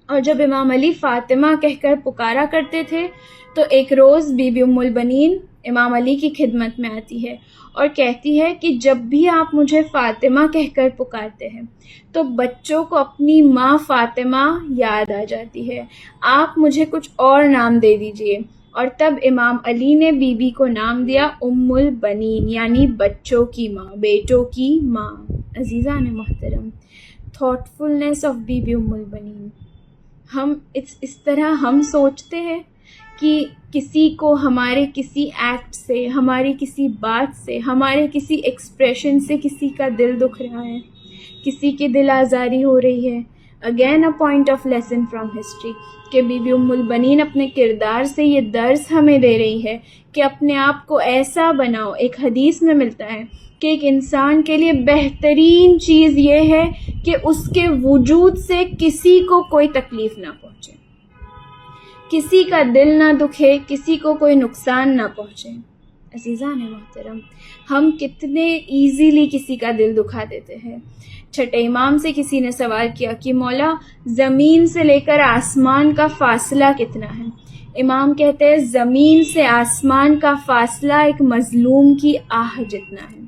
اور جب امام علی فاطمہ کہہ کر پکارا کرتے تھے، تو ایک روز بی بی ام البنین امام علی کی خدمت میں آتی ہے اور کہتی ہے کہ جب بھی آپ مجھے فاطمہ کہہ کر پکارتے ہیں تو بچوں کو اپنی ماں فاطمہ یاد آ جاتی ہے، آپ مجھے کچھ اور نام دے دیجئے. اور تب امام علی نے بی بی کو نام دیا ام البنین، یعنی بچوں کی ماں، بیٹوں کی ماں. عزیزان محترم، تھاٹفلنس آف بی بی ام البنین. ہم اس طرح ہم سوچتے ہیں کہ کسی کو ہمارے کسی ایکٹ سے، ہماری کسی بات سے، ہمارے کسی ایکسپریشن سے کسی کا دل دکھ رہا ہے، کسی کی دل آزاری ہو رہی ہے. Again a point of lesson from history کہ بی بی ام البنین اپنے کردار سے یہ درس ہمیں دے رہی ہے کہ اپنے آپ کو ایسا بناؤ. ایک حدیث میں ملتا ہے کہ ایک انسان کے لیے بہترین چیز یہ ہے کہ اس کے وجود سے کسی کو کوئی تکلیف نہ پہنچے، کسی کا دل نہ دکھے، کسی کو کوئی نقصان نہ پہنچے. عزیزان محترم، ہم کتنے ایزیلی کسی کا دل دکھا دیتے ہیں. چھٹے امام سے کسی نے سوال کیا کہ مولا زمین سے لے کر آسمان کا فاصلہ کتنا ہے؟ امام کہتے ہیں زمین سے آسمان کا فاصلہ ایک مظلوم کی آہ جتنا ہے،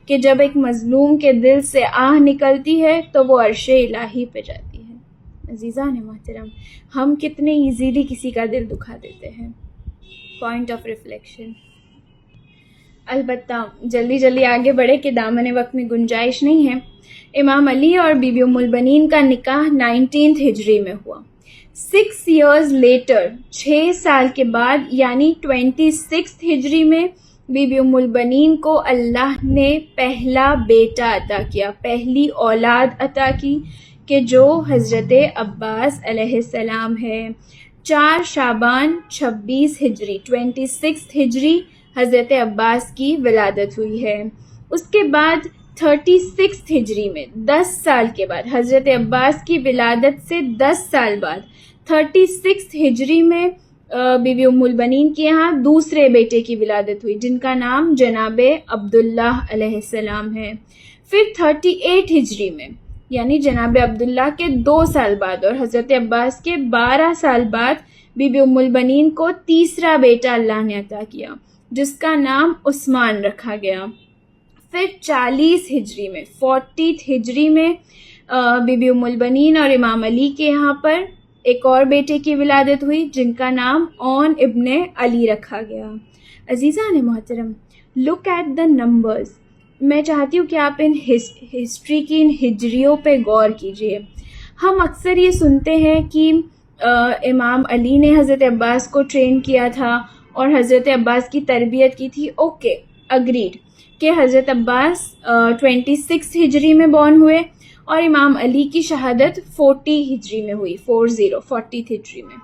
کہ جب ایک مظلوم کے دل سے آہ نکلتی ہے تو وہ عرش الہی پہ جاتی ہے. عزیزان محترم، ہم کتنے ایزیلی کسی کا دل دکھا دیتے ہیں. Point of reflection. البتہ جلدی آگے بڑھے کہ دامن وقت میں گنجائش نہیں ہے. امام علی اور بی بی ام البنین کا نکاح 19 ہجری میں ہوا. 6 years لیٹر، 6 سال کے بعد یعنی 26 ہجری میں بی بی ام البنین کو اللہ نے پہلا بیٹا عطا کیا، پہلی اولاد عطا کی، کہ جو حضرت عباس علیہ السلام ہے. 4 شعبان 26 ہجری 26 ہجری حضرت عباس کی ولادت ہوئی ہے. اس کے بعد 36 ہجری میں 10 سال کے بعد، حضرت عباس کی ولادت سے 10 سال بعد 36 ہجری میں بی بی ام البنین کے یہاں دوسرے بیٹے کی ولادت ہوئی، جن کا نام جناب عبداللہ علیہ السلام ہے. پھر 38 ہجری میں یعنی جناب عبداللہ کے 2 سال بعد اور حضرت عباس کے 12 سال بعد بی بی ام البنین کو تیسرا بیٹا اللہ نے عطا کیا، جس کا نام عثمان رکھا گیا. پھر 40 ہجری میں 40 ہجری میں بی بی ام البنین اور امام علی کے یہاں پر ایک اور بیٹے کی ولادت ہوئی، جن کا نام اون ابن علی رکھا گیا. عزیزان محترم، لک ایٹ دا نمبرز. میں چاہتی ہوں کہ آپ ان ہسٹری کی ان ہجریوں پہ غور کیجئے. ہم اکثر یہ سنتے ہیں کہ امام علی نے حضرت عباس کو ٹرین کیا تھا اور حضرت عباس کی تربیت کی تھی. اوکے، اگریڈ کہ حضرت عباس 26 ہجری میں بورن ہوئے اور امام علی کی شہادت 40 ہجری میں ہوئی، 40 ہجری میں.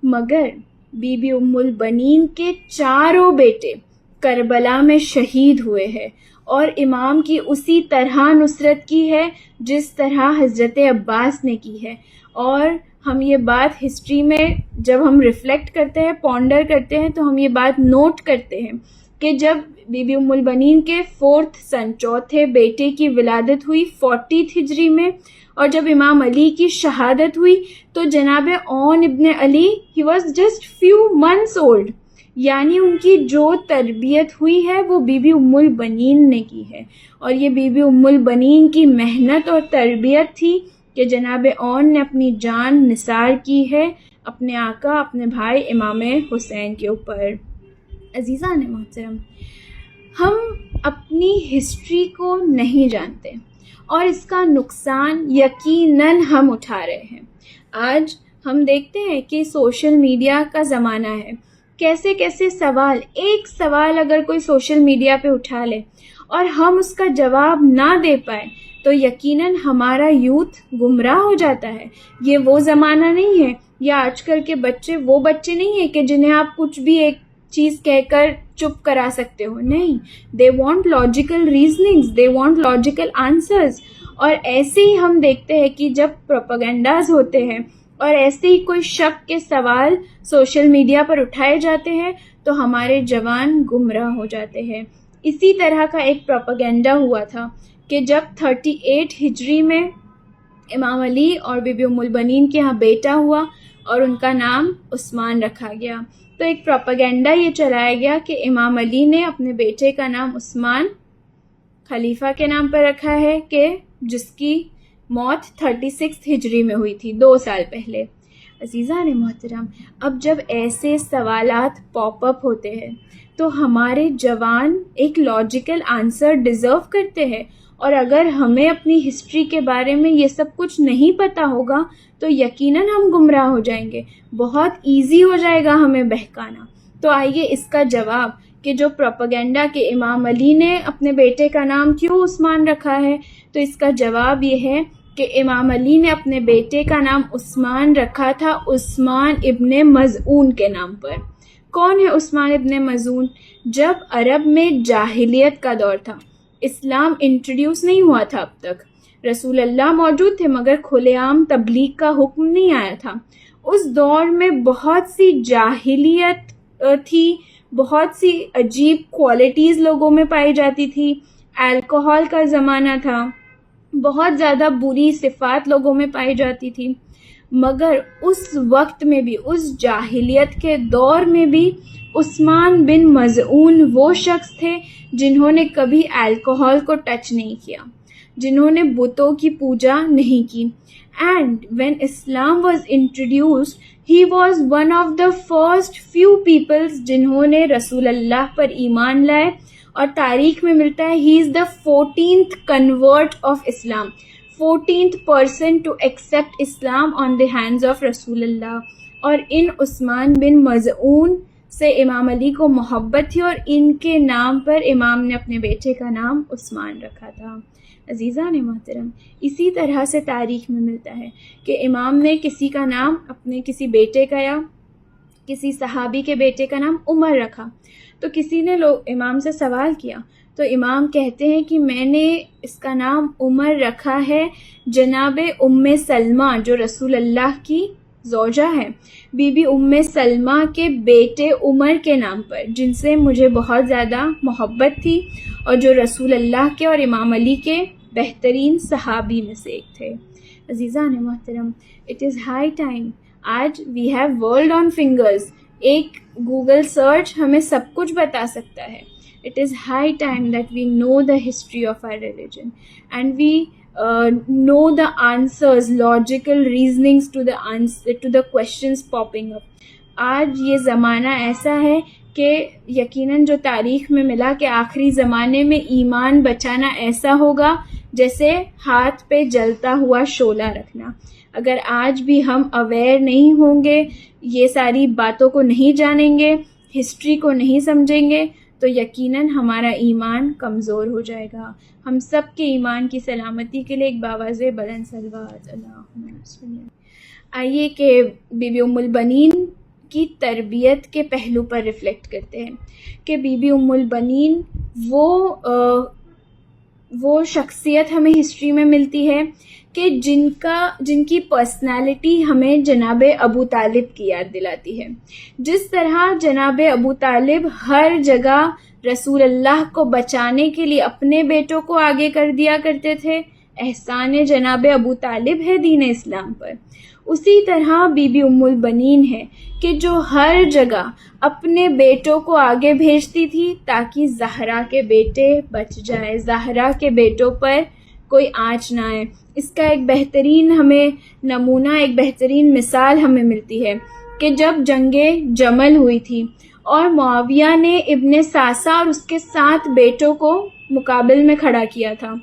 مگر بی بی ام البنین کے 4 بیٹے کربلا میں شہید ہوئے ہیں اور امام کی اسی طرح نصرت کی ہے جس طرح حضرت عباس نے کی ہے. اور ہم یہ بات ہسٹری میں جب ہم ریفلیکٹ کرتے ہیں، پونڈر کرتے ہیں، تو ہم یہ بات نوٹ کرتے ہیں کہ جب بی بی ام البنین کے 4th سن، چوتھے بیٹے کی ولادت ہوئی 40 ہجری میں، اور جب امام علی کی شہادت ہوئی تو جناب Aun ibn Ali he was just few months old. یعنی ان کی جو تربیت ہوئی ہے وہ بی بی ام البنین نے کی ہے، اور یہ بی بی ام البنین کی محنت اور تربیت تھی کہ جناب اون نے اپنی جان نثار کی ہے اپنے آقا، اپنے بھائی امام حسین کے اوپر. عزیزان محترم، ہم اپنی ہسٹری کو نہیں جانتے اور اس کا نقصان یقیناً ہم اٹھا رہے ہیں. آج ہم دیکھتے ہیں کہ سوشل میڈیا کا زمانہ ہے. کیسے کیسے سوال، ایک سوال اگر کوئی سوشل میڈیا پہ اٹھا لے اور ہم اس کا جواب نہ دے پائیں تو یقیناً ہمارا یوتھ گمراہ ہو جاتا ہے. یہ وہ زمانہ نہیں ہے، یا آج کل کے بچے وہ بچے نہیں ہیں کہ جنہیں آپ کچھ بھی ایک چیز کہہ کر چپ کرا سکتے ہو. نہیں، they want logical reasonings, they want logical answers. اور ایسے ہی ہم دیکھتے ہیں کہ جب پروپیگنڈاز ہوتے ہیں اور ایسے ہی کوئی شک کے سوال سوشل میڈیا پر اٹھائے جاتے ہیں تو ہمارے جوان گمراہ ہو جاتے ہیں۔ اسی طرح کا ایک پروپیگنڈا ہوا تھا کہ جب 38 ہجری میں امام علی اور بی بی ام البنین کے ہاں بیٹا ہوا اور ان کا نام عثمان رکھا گیا، تو ایک پروپیگنڈا یہ چلایا گیا کہ امام علی نے اپنے بیٹے کا نام عثمان خلیفہ کے نام پر رکھا ہے، کہ جس کی موت 36 ہجری میں ہوئی تھی، 2 سال پہلے۔ عزیزان محترم، اب جب ایسے سوالات پاپ اپ ہوتے ہیں تو ہمارے جوان ایک لاجیکل آنسر ڈیزرو کرتے ہیں، اور اگر ہمیں اپنی ہسٹری کے بارے میں یہ سب کچھ نہیں پتہ ہوگا تو یقیناً ہم گمراہ ہو جائیں گے، بہت ایزی ہو جائے گا ہمیں بہکانا۔ تو آئیے اس کا جواب کہ جو پروپیگنڈا کہ امام علی نے اپنے بیٹے کا نام کیوں عثمان رکھا ہے، تو اس کا جواب یہ ہے کہ امام علی نے اپنے بیٹے کا نام عثمان رکھا تھا عثمان ابن مظعون کے نام پر۔ کون ہے عثمان ابن مظعون؟ جب عرب میں جاہلیت کا دور تھا، اسلام انٹروڈیوس نہیں ہوا تھا اب تک، رسول اللہ موجود تھے مگر کھلے عام تبلیغ کا حکم نہیں آیا تھا، اس دور میں بہت سی جاہلیت تھی، بہت سی عجیب کوالٹیز لوگوں میں پائی جاتی تھی، الکوہول کا زمانہ تھا، بہت زیادہ بری صفات لوگوں میں پائی جاتی تھی، مگر اس وقت میں بھی، اس جاہلیت کے دور میں بھی عثمان بن مظعون وہ شخص تھے جنہوں نے کبھی الکوہول کو ٹچ نہیں کیا، جنہوں نے بتوں کی پوجا نہیں کی۔ And when Islam was introduced he was one of the first few peoples جنہوں نے رسول اللہ پر ایمان لائے، اور تاریخ میں ملتا ہے ہی از دا 14th convert of Islam, 14th person to accept Islam on the hands of رسول اللہ۔ اور ان عثمان بن مظعون سے امام علی کو محبت تھی، اور ان کے نام پر امام نے اپنے بیٹے کا نام عثمان رکھا تھا۔ عزیزان محترم، اسی طرح سے تاریخ میں ملتا ہے کہ امام نے کسی کا نام، اپنے کسی بیٹے کا یا کسی صحابی کے بیٹے کا نام عمر رکھا، تو کسی نے امام سے سوال کیا، تو امام کہتے ہیں کہ میں نے اس کا نام عمر رکھا ہے جناب ام سلمہ جو رسول اللہ کی زوجہ ہے، بی بی ام سلمہ کے بیٹے عمر کے نام پر، جن سے مجھے بہت زیادہ محبت تھی اور جو رسول اللہ کے اور امام علی کے بہترین صحابی میں سے ایک تھے۔ عزیزان محترم، اٹ از ہائی ٹائم، آج we have world on fingers, ایک گوگل سرچ ہمیں سب کچھ بتا سکتا ہے۔ It is high time that we know the history of our religion and we know the answers, logical reasonings to the questions popping up. آج یہ زمانہ ایسا ہے کہ یقیناً جو تاریخ میں ملا کہ آخری زمانے میں ایمان بچانا ایسا ہوگا جیسے ہاتھ پہ جلتا ہوا شعلہ رکھنا۔ اگر آج بھی ہم اویئر نہیں ہوں گے، یہ ساری باتوں کو نہیں جانیں گے، ہسٹری کو نہیں سمجھیں گے، تو یقیناً ہمارا ایمان کمزور ہو جائے گا۔ ہم سب کے ایمان کی سلامتی کے لیے ایک باواز بلند صلوات اللہم صلی اللہ۔ آئیے کہ بی بی ام البنین کی تربیت کے پہلو پر ریفلیکٹ کرتے ہیں کہ بی بی ام البنین وہ شخصیت ہمیں ہسٹری میں ملتی ہے کہ جن کی پرسنالٹی ہمیں جناب ابو طالب کی یاد دلاتی ہے۔ جس طرح جناب ابو طالب ہر جگہ رسول اللہ کو بچانے کے لیے اپنے بیٹوں کو آگے کر دیا کرتے تھے، احسان جناب ابو طالب ہے دین اسلام پر، اسی طرح بی بی ام البنین ہے کہ جو ہر جگہ اپنے بیٹوں کو آگے بھیجتی تھی تاکہ زہرا کے بیٹے بچ جائے، زہرا کے بیٹوں پر کوئی آنچ نہ آئے۔ اس کا ایک بہترین ہمیں نمونہ، ایک بہترین مثال ہمیں ملتی ہے کہ جب جنگ جمل ہوئی تھی اور معاویہ نے ابن ساسا اور اس کے 7 بیٹوں کو مقابل میں کھڑا کیا تھا،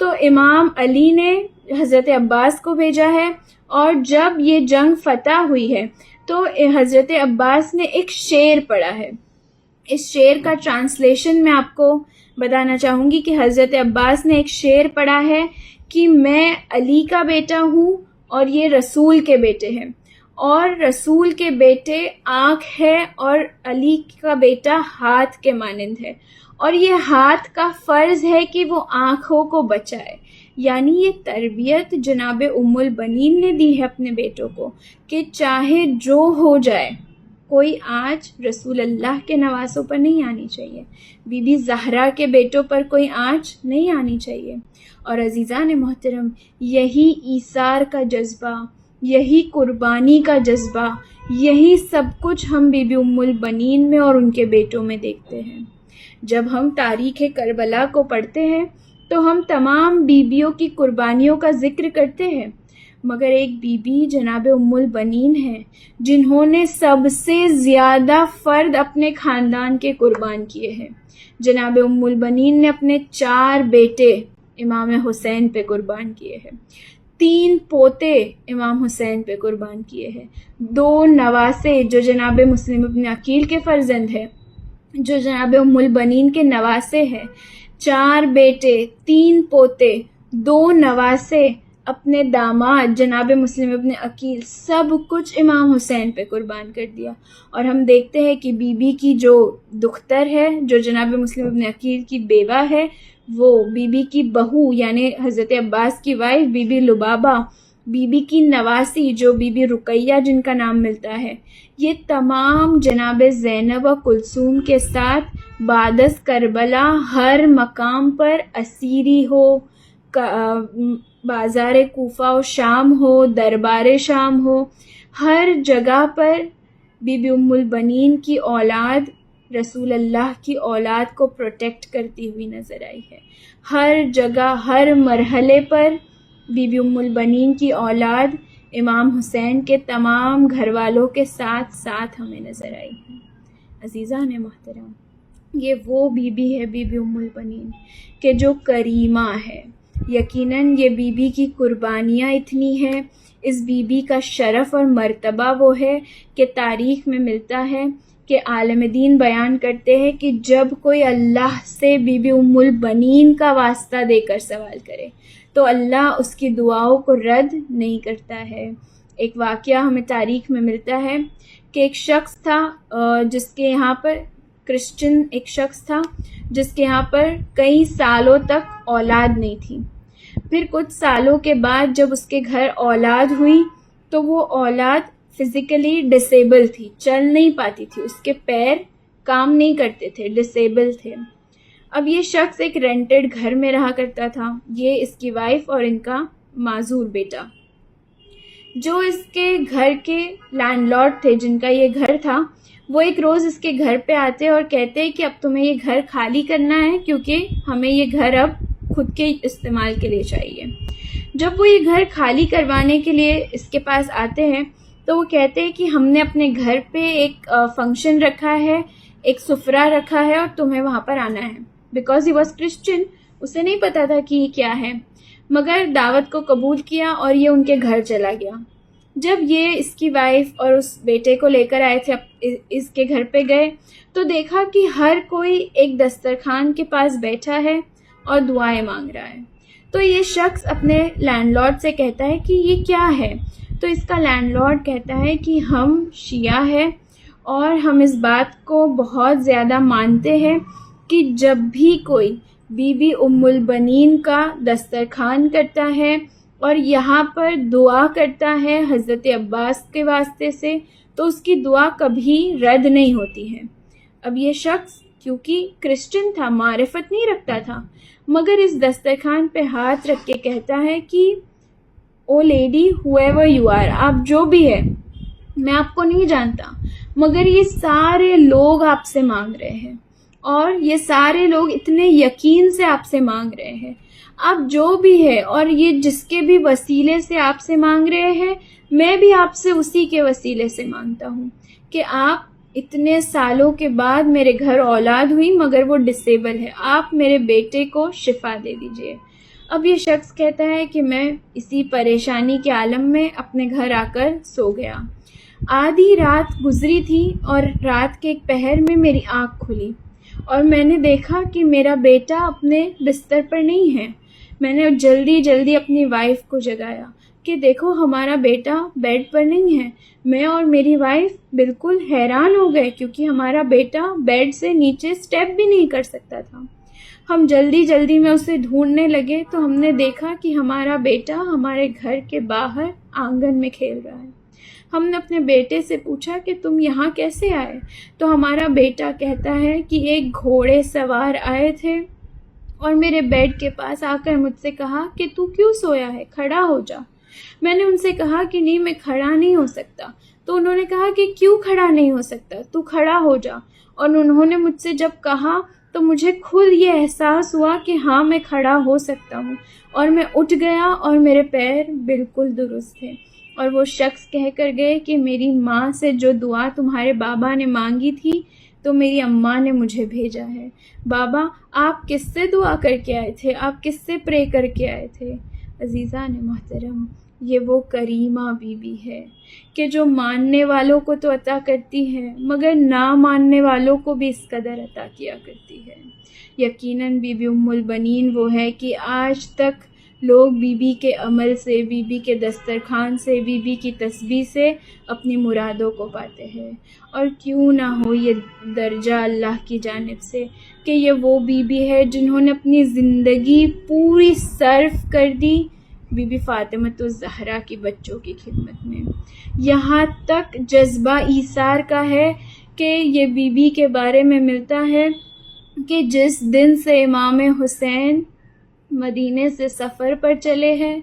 تو امام علی نے حضرت عباس کو بھیجا ہے، اور جب یہ جنگ فتح ہوئی ہے تو حضرت عباس نے ایک شعر پڑھا ہے۔ اس شعر کا ٹرانسلیشن میں آپ کو بتانا چاہوں گی کہ حضرت عباس نے ایک شعر پڑھا ہے کہ میں علی کا بیٹا ہوں اور یہ رسول کے بیٹے ہیں، اور رسول کے بیٹے آنکھ ہے اور علی کا بیٹا ہاتھ کے مانند ہے، اور یہ ہاتھ کا فرض ہے کہ وہ آنکھوں کو بچائے۔ یعنی یہ تربیت جناب ام البنین نے دی ہے اپنے بیٹوں کو کہ چاہے جو ہو جائے کوئی آنچ رسول اللہ کے نواسوں پر نہیں آنی چاہیے، بی بی زہرا کے بیٹوں پر کوئی آنچ نہیں آنی چاہیے۔ اور عزیزان محترم، یہی ایثار کا جذبہ، یہی قربانی کا جذبہ، یہی سب کچھ ہم بی بی ام البنین میں اور ان کے بیٹوں میں دیکھتے ہیں۔ جب ہم تاریخ کربلا کو پڑھتے ہیں تو ہم تمام بیویوں کی قربانیوں کا ذکر کرتے ہیں، مگر ایک بی بی جناب ام البنین ہیں جنہوں نے سب سے زیادہ فرد اپنے خاندان کے قربان کیے ہیں۔ جناب ام البنین نے اپنے 4 بیٹے امام حسین پہ قربان کیے ہیں، 3 پوتے امام حسین پہ قربان کیے ہیں، 2 نواسے جو جناب مسلم ابن عقیل کے فرزند ہیں، جو جناب ام البنین کے نواسے ہیں، 4 بیٹے، 3 پوتے، 2 نواسے، اپنے داماد جناب مسلم ابن عقیل، سب کچھ امام حسین پہ قربان کر دیا۔ اور ہم دیکھتے ہیں کہ بی بی کی جو دختر ہے، جو جناب مسلم ابن عقیل کی بیوہ ہے، وہ بی بی کی بہو یعنی حضرت عباس کی wife Bibi Lubaba, Bibi کی نواسی جو بی بی رقیہ جن کا نام ملتا ہے، یہ تمام جناب زینب و کلثوم کے ساتھ بعد از کربلا ہر مقام پر اسیری ہو، بازار کوفہ و شام ہو، دربار شام ہو، ہر جگہ پر بی بی ام البنین کی اولاد رسول اللہ کی اولاد کو پروٹیکٹ کرتی ہوئی نظر آئی ہے۔ ہر جگہ، ہر مرحلے پر بی بی ام البنین کی اولاد امام حسین کے تمام گھر والوں کے ساتھ ساتھ ہمیں نظر آئی ہے۔ عزیزان محترم، یہ وہ بی بی ہے بی بی ام البنین کہ جو کریمہ ہے۔ یقیناً یہ بی بی کی قربانیاں اتنی ہیں، اس بی بی کا شرف اور مرتبہ وہ ہے کہ تاریخ میں ملتا ہے کہ عالم دین بیان کرتے ہیں کہ جب کوئی اللہ سے بی بی ام البنین کا واسطہ دے کر سوال کرے تو اللہ اس کی دعاؤں کو رد نہیں کرتا ہے۔ ایک واقعہ ہمیں تاریخ میں ملتا ہے کہ ایک شخص تھا جس کے یہاں پر کرسچن ایک شخص تھا جس کے یہاں پر کئی سالوں تک اولاد نہیں تھی۔ پھر کچھ سالوں کے بعد جب اس کے گھر اولاد ہوئی تو وہ اولاد فزیکلی ڈسیبل تھی، چل نہیں پاتی تھی، اس کے پیر کام نہیں کرتے تھے، ڈسیبل تھے۔ اب یہ شخص ایک رینٹڈ گھر میں رہا کرتا تھا، یہ اس کی وائف اور ان کا معذور بیٹا۔ جو اس کے گھر کے لینڈ لارڈ تھے، جن کا یہ گھر تھا، وہ ایک روز اس کے گھر پہ آتے اور کہتے کہ اب تمہیں یہ گھر خالی کرنا ہے کیونکہ ہمیں یہ گھر اب خود کے استعمال کے لیے چاہیے۔ جب وہ یہ گھر خالی کروانے کے لیے اس کے پاس آتے ہیں تو وہ کہتے ہیں کہ ہم نے اپنے گھر پہ ایک فنکشن رکھا ہے، ایک سفرہ رکھا ہے اور تمہیں وہاں پر آنا ہے۔ بیکاز ہی واز کرسچن، اسے نہیں پتا تھا کہ یہ کیا ہے، مگر دعوت کو قبول کیا اور یہ ان کے گھر چلا گیا۔ جب یہ اس کی وائف اور اس بیٹے کو لے کر آئے تھے، اس کے گھر پہ گئے تو دیکھا کہ ہر کوئی ایک دسترخوان کے پاس بیٹھا ہے اور دعائیں مانگ رہا ہے۔ تو یہ شخص اپنے لینڈ لارڈ سے کہتا ہے کہ یہ کیا ہے؟ تو اس کا لینڈ لارڈ کہتا ہے کہ ہم شیعہ ہیں اور ہم اس بات کو بہت زیادہ مانتے ہیں کہ جب بھی کوئی بی بی ام البنین کا دسترخوان کرتا ہے اور یہاں پر دعا کرتا ہے حضرت عباس کے واسطے سے تو اس کی دعا کبھی رد نہیں ہوتی ہے۔ اب یہ شخص کیونکہ کرسچن تھا، معرفت نہیں رکھتا تھا، مگر اس دسترخوان پہ ہاتھ رکھ کے کہتا ہے کہ او لیڈی whoever you are، آپ جو بھی ہے، میں آپ کو نہیں جانتا، مگر یہ سارے لوگ آپ سے مانگ رہے ہیں اور یہ سارے لوگ اتنے یقین سے آپ سے مانگ رہے ہیں، آپ جو بھی ہے اور یہ جس کے بھی وسیلے سے آپ سے مانگ رہے ہیں، میں بھی آپ سے اسی کے وسیلے سے مانگتا ہوں کہ آپ اتنے سالوں کے بعد میرے گھر اولاد ہوئی مگر وہ ڈسیبل ہے، آپ میرے بیٹے کو شفا دے دیجئے۔ اب یہ شخص کہتا ہے کہ میں اسی پریشانی کے عالم میں اپنے گھر آ کر سو گیا۔ آدھی رات گزری تھی اور رات کے ایک پہر میں میری آنکھ کھلی اور میں نے دیکھا کہ میرا بیٹا اپنے بستر پر نہیں ہے۔ میں نے جلدی جلدی اپنی وائف کو جگایا کہ دیکھو ہمارا بیٹا بیڈ پر نہیں ہے۔ میں اور میری وائف بالکل حیران ہو گئے کیونکہ ہمارا بیٹا بیڈ سے نیچے سٹیپ بھی نہیں کر سکتا تھا۔ ہم جلدی جلدی میں اسے ڈھونڈنے لگے تو ہم نے دیکھا کہ ہمارا بیٹا ہمارے گھر کے باہر آنگن میں کھیل رہا ہے۔ ہم نے اپنے بیٹے سے پوچھا کہ تم یہاں کیسے آئے؟ تو ہمارا بیٹا کہتا ہے کہ ایک گھوڑے سوار آئے تھے اور میرے بیڈ کے پاس آ کر مجھ سے کہا کہ تو کیوں سویا ہے، کھڑا ہو جا۔ میں نے ان سے کہا کہ نہیں، میں کھڑا نہیں ہو سکتا۔ تو انہوں نے کہا کہ کیوں کھڑا نہیں ہو سکتا، تو کھڑا ہو جا۔ اور انہوں نے مجھ سے جب کہا تو مجھے خود یہ احساس ہوا کہ ہاں میں کھڑا ہو سکتا ہوں، اور میں اٹھ گیا اور میرے پیر بالکل درست تھے۔ اور وہ شخص کہہ کر گئے کہ میری ماں سے جو دعا تمہارے بابا نے مانگی تھی تو میری اماں نے مجھے بھیجا ہے۔ بابا آپ کس سے دعا کر کے آئے تھے، آپ کس سے پرے کر کے آئے تھے؟ عزیزان محترم، یہ وہ کریمہ بی بی ہے کہ جو ماننے والوں کو تو عطا کرتی ہے مگر نہ ماننے والوں کو بھی اس قدر عطا کیا کرتی ہے۔ یقیناً بی بی ام البنین وہ ہے کہ آج تک لوگ بی بی کے عمل سے، بی بی کے دسترخوان سے، بی بی کی تسبیح سے اپنی مرادوں کو پاتے ہیں۔ اور کیوں نہ ہو یہ درجہ اللہ کی جانب سے کہ یہ وہ بی بی ہے جنہوں نے اپنی زندگی پوری صرف کر دی بی بی فاطمۃ الزہرا کی بچوں کی خدمت میں۔ یہاں تک جذبہ ایثار کا ہے کہ یہ بی بی کے بارے میں ملتا ہے کہ جس دن سے امام حسین مدینے سے سفر پر چلے ہیں،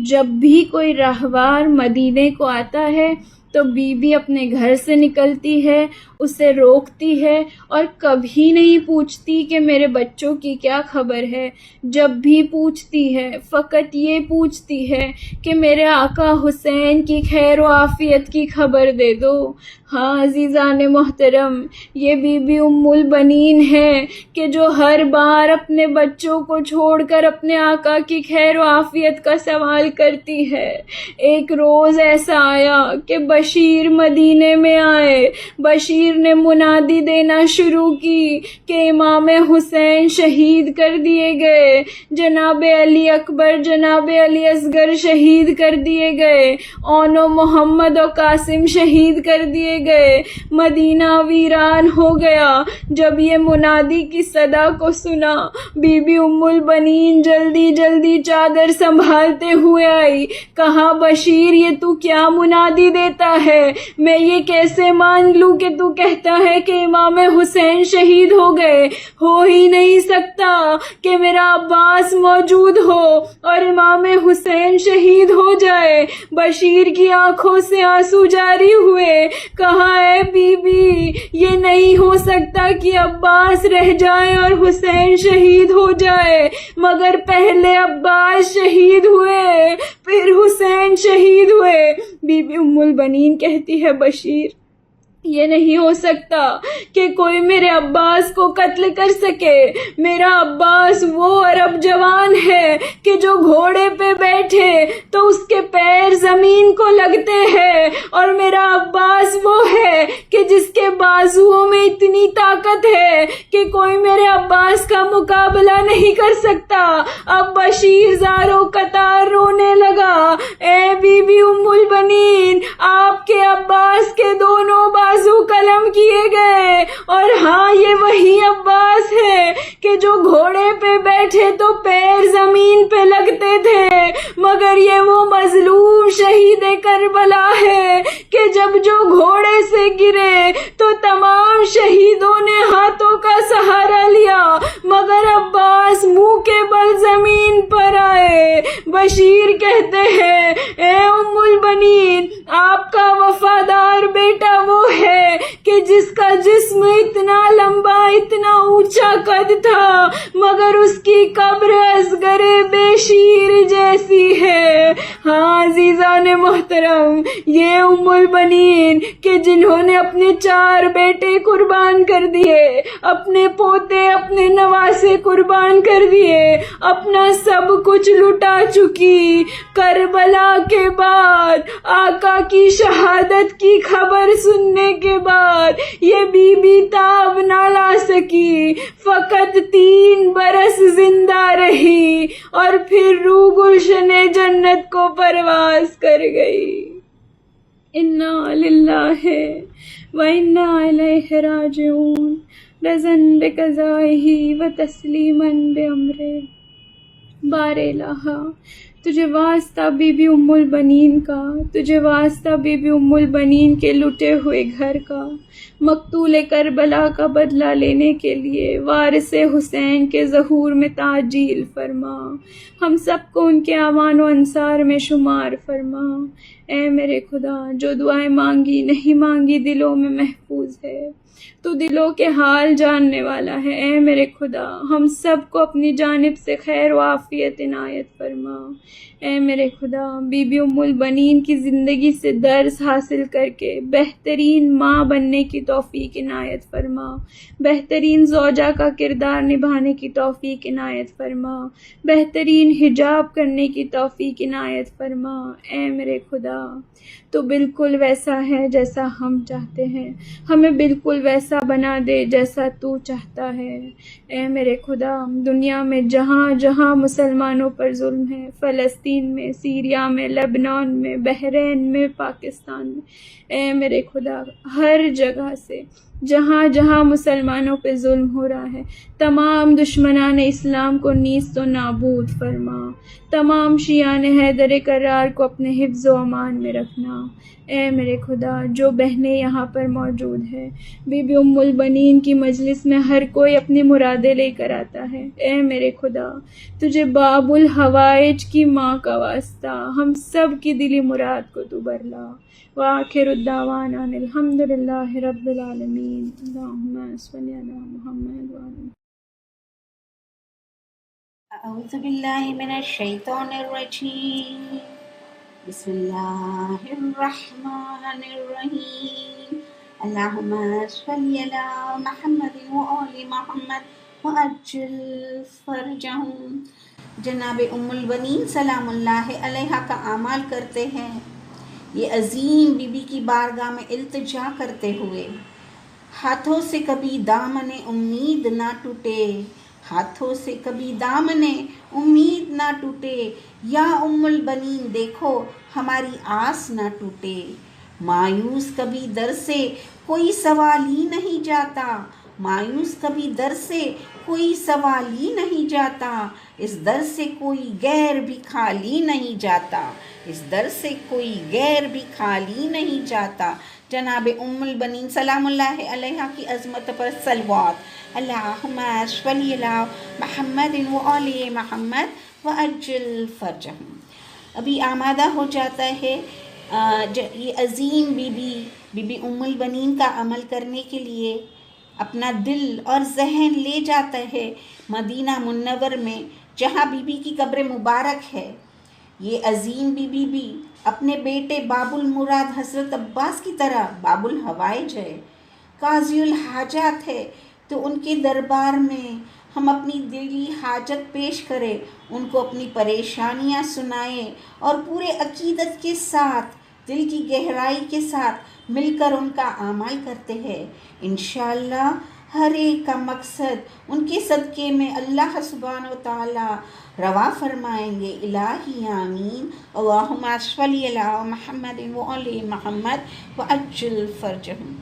جب بھی کوئی راہوار مدینے کو آتا ہے تو بی بی اپنے گھر سے نکلتی ہے، اسے روکتی ہے اور کبھی نہیں پوچھتی کہ میرے بچوں کی کیا خبر ہے۔ جب بھی پوچھتی ہے فقط یہ پوچھتی ہے کہ میرے آقا حسین کی خیر و عافیت کی خبر دے دو۔ ہاں عزیزان محترم، یہ بی بی ام البنین ہے کہ جو ہر بار اپنے بچوں کو چھوڑ کر اپنے آقا کی خیر و عافیت کا سوال کرتی ہے۔ ایک روز ایسا آیا کہ بشیر مدینے میں آئے۔ بشیر نے منادی دینا شروع کی کہ امام حسین شہید کر دیے گئے، جناب علی اکبر، جناب علی اصغر شہید کر دیے گئے، اون و محمد و قاسم شہید کر دیے گئے، مدینہ ویران ہو گیا۔ جب یہ منادی کی صدا کو سنا، بی بی ام البنین جلدی جلدی چادر سنبھالتے ہوئے آئی۔ کہا بشیر یہ تو کیا منادی دیتا ہے؟ میں یہ کیسے مان لوں کہ تو کہتا ہے کہ امام حسین شہید ہو گئے؟ ہو ہی نہیں سکتا کہ میرا عباس موجود ہو اور امام حسین شہید ہو جائے۔ بشیر کی آنکھوں سے آنسو جاری ہوئے۔ کہا اے بی بی، یہ نہیں ہو سکتا کہ عباس رہ جائے اور حسین شہید ہو جائے، مگر پہلے عباس شہید ہوئے پھر حسین شہید ہوئے۔ بی بی ام البنین کہتی ہے بشیر یہ نہیں ہو سکتا کہ کوئی میرے عباس کو قتل کر سکے۔ میرا عباس وہ عرب جوان ہے کہ جو گھوڑے پہ بیٹھے تو اس کے پیر زمین کو لگتے ہیں، اور میرا عباس وہ ہے کہ جس کے بازوؤں میں اتنی طاقت ہے کہ کوئی میرے عباس کا مقابلہ نہیں کر سکتا۔ اب بشیر زاروں قطار رونے لگا۔ اے بی بی ام البنین، آپ کے عباس کے دونوں بازو قلم کیے گئے، اور ہاں یہ وہی عباس ہے کہ جو گھوڑے پہ بیٹھے تو پیر زمین پہ لگتے تھے، مگر یہ وہ مظلوم شہید کربلا ہے کہ جب جو گھوڑے سے گرے تو تمام شہیدوں نے ہاتھوں کا سہارا لیا، مگر عباس منہ کے بل زمین پر آئے۔ بشیر کہتے ہیں اے ام البنین، آپ کا وفادار بیٹا وہ ہے کہ جس کا جسم اتنا لمبا، اتنا اونچا قد تھا، مگر اس کی قبر اصغر بشیر جیسی ہے۔ ہاں عزیزان محترم، یہ ام البنین کہ جنہوں نے اپنے 4 بیٹے قربان کر دیے، اپنے پوتے، اپنے نواسے قربان کر دیے، اپنا سب کچھ لٹا چکی، کربلا کے بعد آقا کی شہادت کی خبر سننے کے بعد یہ بی بی تاب نہ لا سکی، فقط 3 برس زندہ رہی اور پھر روح گلشن جنت کو پرواز کر گئی۔ انا للہ و انا الیہ راجعون۔ رضن بقضائہ و تسلیماً بامرہ۔ بار الہا، تجھے واسطہ بی بی ام البنین کا، تجھے واسطہ بی بی ام البنین کے لٹے ہوئے گھر کا، مقتول کربلا کا بدلہ لینے کے لیے وارث حسین کے ظہور میں تعجیل فرما، ہم سب کو ان کے اعوان و انصار میں شمار فرما۔ اے میرے خدا، جو دعائیں مانگی نہیں مانگی دلوں میں محفوظ ہے، تو دلوں کے حال جاننے والا ہے۔ اے میرے خدا، ہم سب کو اپنی جانب سے خیر و عافیت عنایت فرما۔ اے میرے خدا، بی بی ام البنین کی زندگی سے درس حاصل کر کے بہترین ماں بننے کی توفیق عنایت فرما، بہترین زوجہ کا کردار نبھانے کی توفیق عنایت فرما، بہترین حجاب کرنے کی توفیق عنایت فرما۔ اے میرے خدا، تو بالکل ویسا ہے جیسا ہم چاہتے ہیں، ہمیں بالکل ویسا بنا دے جیسا تو چاہتا ہے۔ اے میرے خدا، دنیا میں جہاں جہاں مسلمانوں پر ظلم ہے، فلسطین میں، سیریا میں، لبنان میں، بحرین میں، پاکستان میں، اے میرے خدا، ہر جگہ سے جہاں جہاں مسلمانوں پہ ظلم ہو رہا ہے، تمام دشمنان اسلام کو نیست و نابود فرما، تمام شیعان حیدر کرار کو اپنے حفظ و امان میں رکھنا۔ اے میرے خدا، جو بہنیں یہاں پر موجود ہیں، بی بی ام البنین کی مجلس میں ہر کوئی اپنی مرادیں لے کر آتا ہے، اے میرے خدا، تجھے باب الحوائج کی ماں کا واسطہ ہم سب کی دلی مراد کو تو برلا۔ وآخر الدعوانا ان الحمد للہ رب العالمین۔ اللہم صلی علی محمد وعلی اعوذ باللہ من الشیطان الرجیم، بسم اللہ الرحمن الرحیم، اللہم صلی علی محمد وآل محمد وعجل فرجہم۔ جناب ام البنین سلام اللہ علیہا کا اعمال کرتے ہیں، یہ عظیم بی بی کی بارگاہ میں التجا کرتے ہوئے، ہاتھوں سے کبھی دامن امید نہ ٹوٹے، ہاتھوں سے کبھی دامن امید نہ ٹوٹے، یا ام البنین دیکھو ہماری آس نہ ٹوٹے، مایوس کبھی در سے کوئی سوال ہی نہیں جاتا، مایوس کبھی در سے کوئی سوال ہی نہیں جاتا، اس در سے کوئی غیر بھی خالی نہیں جاتا، اس در سے کوئی غیر بھی خالی نہیں جاتا۔ جناب ام البنین سلام اللہ علیہا کی عظمت پر صلوات، اللہم صلی علی محمد وآل محمد وعجل فرجہم۔ ابھی آمادہ ہو جاتا ہے یہ عظیم بی بی ام البنین کا عمل کرنے کے لیے، اپنا دل اور ذہن لے جاتا ہے مدینہ منور میں، جہاں بی بی کی قبر مبارک ہے۔ یہ عظیم بی بی اپنے بیٹے باب المراد حضرت عباس کی طرح باب الحوائج ہے، قاضی الحاجات ہے، تو ان کے دربار میں ہم اپنی دلی حاجت پیش کریں، ان کو اپنی پریشانیاں سنائیں اور پورے عقیدت کے ساتھ، دل کی گہرائی کے ساتھ مل کر ان کا اعمال کرتے ہیں۔ انشاءاللہ ہر ایک کا مقصد ان کے صدقے میں اللہ سبحانہ و تعالی روا فرمائیں گے۔ الہی آمین۔ اللہم صلی علی محمد وآل محمد وعجل فرجہم۔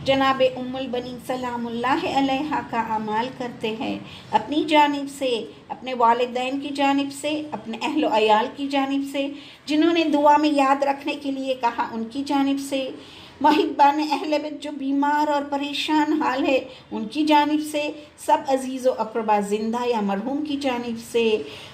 جناب ام البنین سلام اللہ علیہا کا اعمال کرتے ہیں، اپنی جانب سے، اپنے والدین کی جانب سے، اپنے اہل و عیال کی جانب سے، جنہوں نے دعا میں یاد رکھنے کے لیے کہا ان کی جانب سے، محبان اہل بیت جو بیمار اور پریشان حال ہے ان کی جانب سے، سب عزیز و اقربا زندہ یا مرحوم کی جانب سے،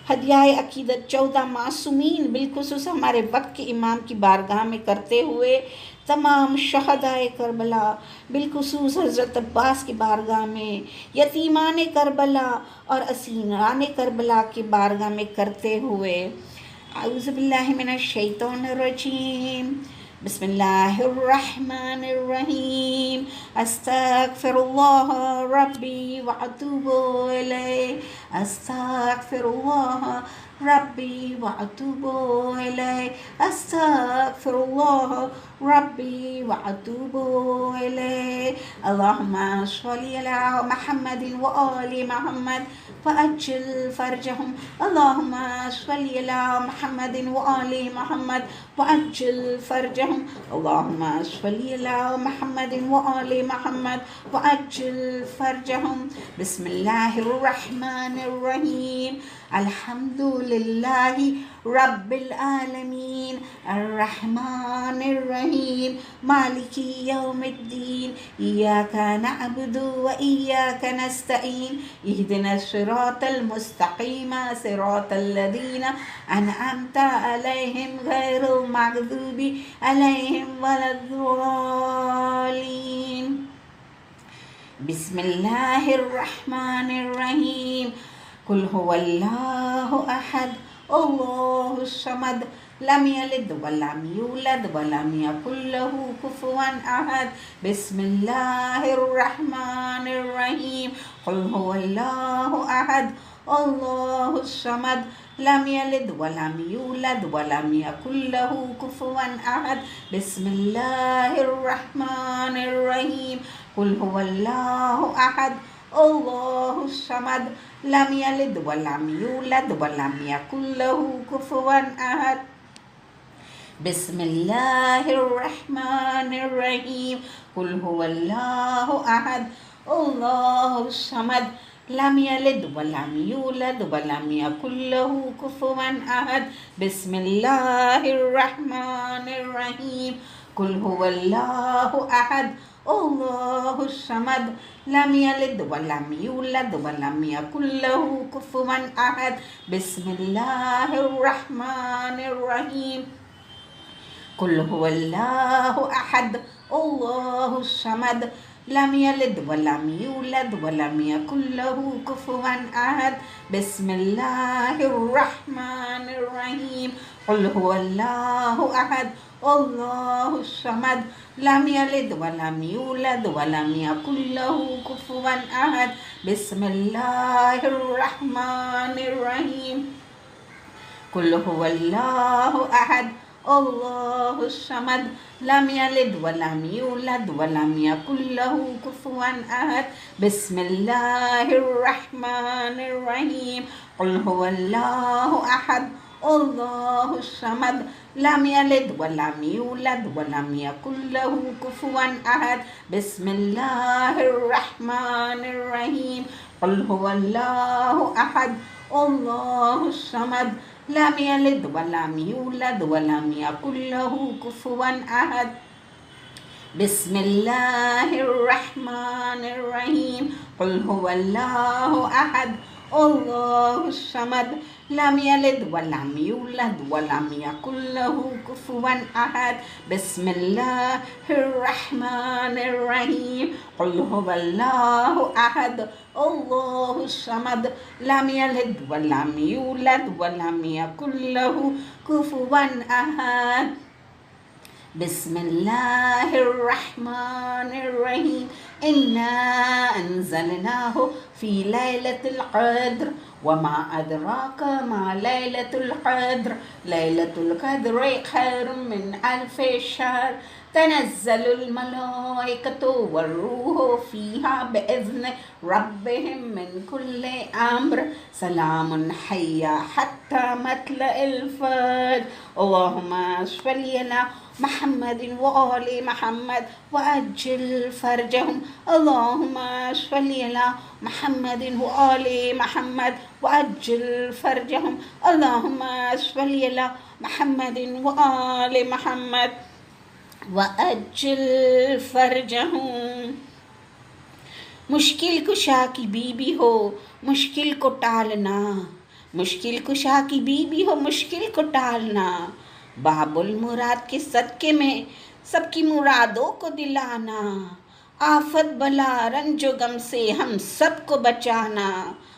ہدیہ عقیدت 14 معصومین بالخصوص ہمارے وقت کے امام کی بارگاہ میں کرتے ہوئے، تمام شہدائے کربلا بالخصوص حضرت عباس کی بارگاہ میں، یتیمان کربلا اور اسیران کربلا کی بارگاہ میں کرتے ہوئے، اعوذ باللہ من الشیطان الرجیم، بسم اللہ الرحمن الرحیم، استغفر اللہ ربی واتوب الیہ، استغفر اللہ ربی واتوب الیہ، استغفر اللہ ربي وأتوب إليه. اللهم صل على محمد وآل محمد وأجل فرجهم. اللهم صل على محمد وآل محمد وأجل فرجهم. اللهم صل على محمد وآل محمد وأجل فرجهم. بسم الله الرحمن الرحيم. الحمد لله رب العالمين الرحمن الرحيم مالك يوم الدين إياك نعبد وإياك نستعين اهدنا الصراط المستقيم صراط الذين أنعمت عليهم غير المغضوب عليهم ولا الضالين. بسم الله الرحمن الرحيم. قل هو الله أحد الله الصمد لم يلد ولم يولد ولم يكن له كفوا أحد. بسم الله الرحمن الرحيم. قل هو الله أحد الله الصمد لم يلد ولم يولد ولم يكن له كفوا أحد. بسم الله الرحمن الرحيم. قل هو الله أحد الله الصمد لم يلد ولم يولد ولم يكن له كفوا أحد. بسم الله الرحمن الرحيم. قل هو الله أحد الله الصمد لم يلد ولم يولد ولم يكن له كفوا أحد. بسم الله الرحمن الرحيم. قل هو الله أحد الله الصمد لم يلد ولم يولد ولم يكن له كفوا أحد. بسم الله الرحمن الرحيم. قل هو الله أحد الله الصمد لم يلد ولم يولد ولم يكن له كفوا أحد. بسم الله الرحمن الرحيم. قل هو الله أحد الله الصمد لم يلد ولم يولد ولم يكن له كفوا أحد. بسم الله الرحمن الرحيم. قل هو الله أحد الله الصمد لم يلد ولم يولد ولم يكن له كفوا أحد. بسم الله الرحمن الرحيم. قل هو الله أحد الله الصمد لم يلد ولم يولد ولم يكن له كفوا أحد. بسم الله الرحمن الرحيم. قل هو الله أحد الله الصمد لم يلد ولم يولد ولم يكن له كفوا أحد. بسم الله الرحمن الرحيم. قل هو الله أحد الله الصمد لم يلد ولم يولد ولم يكن له كفوا أحد. بسم الله الرحمن الرحيم. قل هو الله أحد الله الصمد لم يلد ولم يولد ولم يكن له كفوا أحد. بسم الله الرحمن الرحيم. إنا أنزلناه في ليلة القدر وما أدراك ما ليلة القدر. ليلة القدر خير من 1000 شهر. تنزل الملائكة والروح فيها بإذن ربهم من كل أمر. سلام هي حتى مطلع الفجر. اللهم صل على محمد وآل محمد وأجل فرجهم. اللهم صل على محمد وآل محمد وأجل فرجهم. اللهم صل على محمد وآل محمد وأجل فرجهم. مشکل کشا کی بیوی ہو مشکل کو ٹالنا. مشکل کشا کی بیوی ہو مشکل کو ٹالنا. باب المراد کے صدقے میں سب کی مرادوں کو دلانا. آفت بلا رنج و غم سے ہم سب کو بچانا.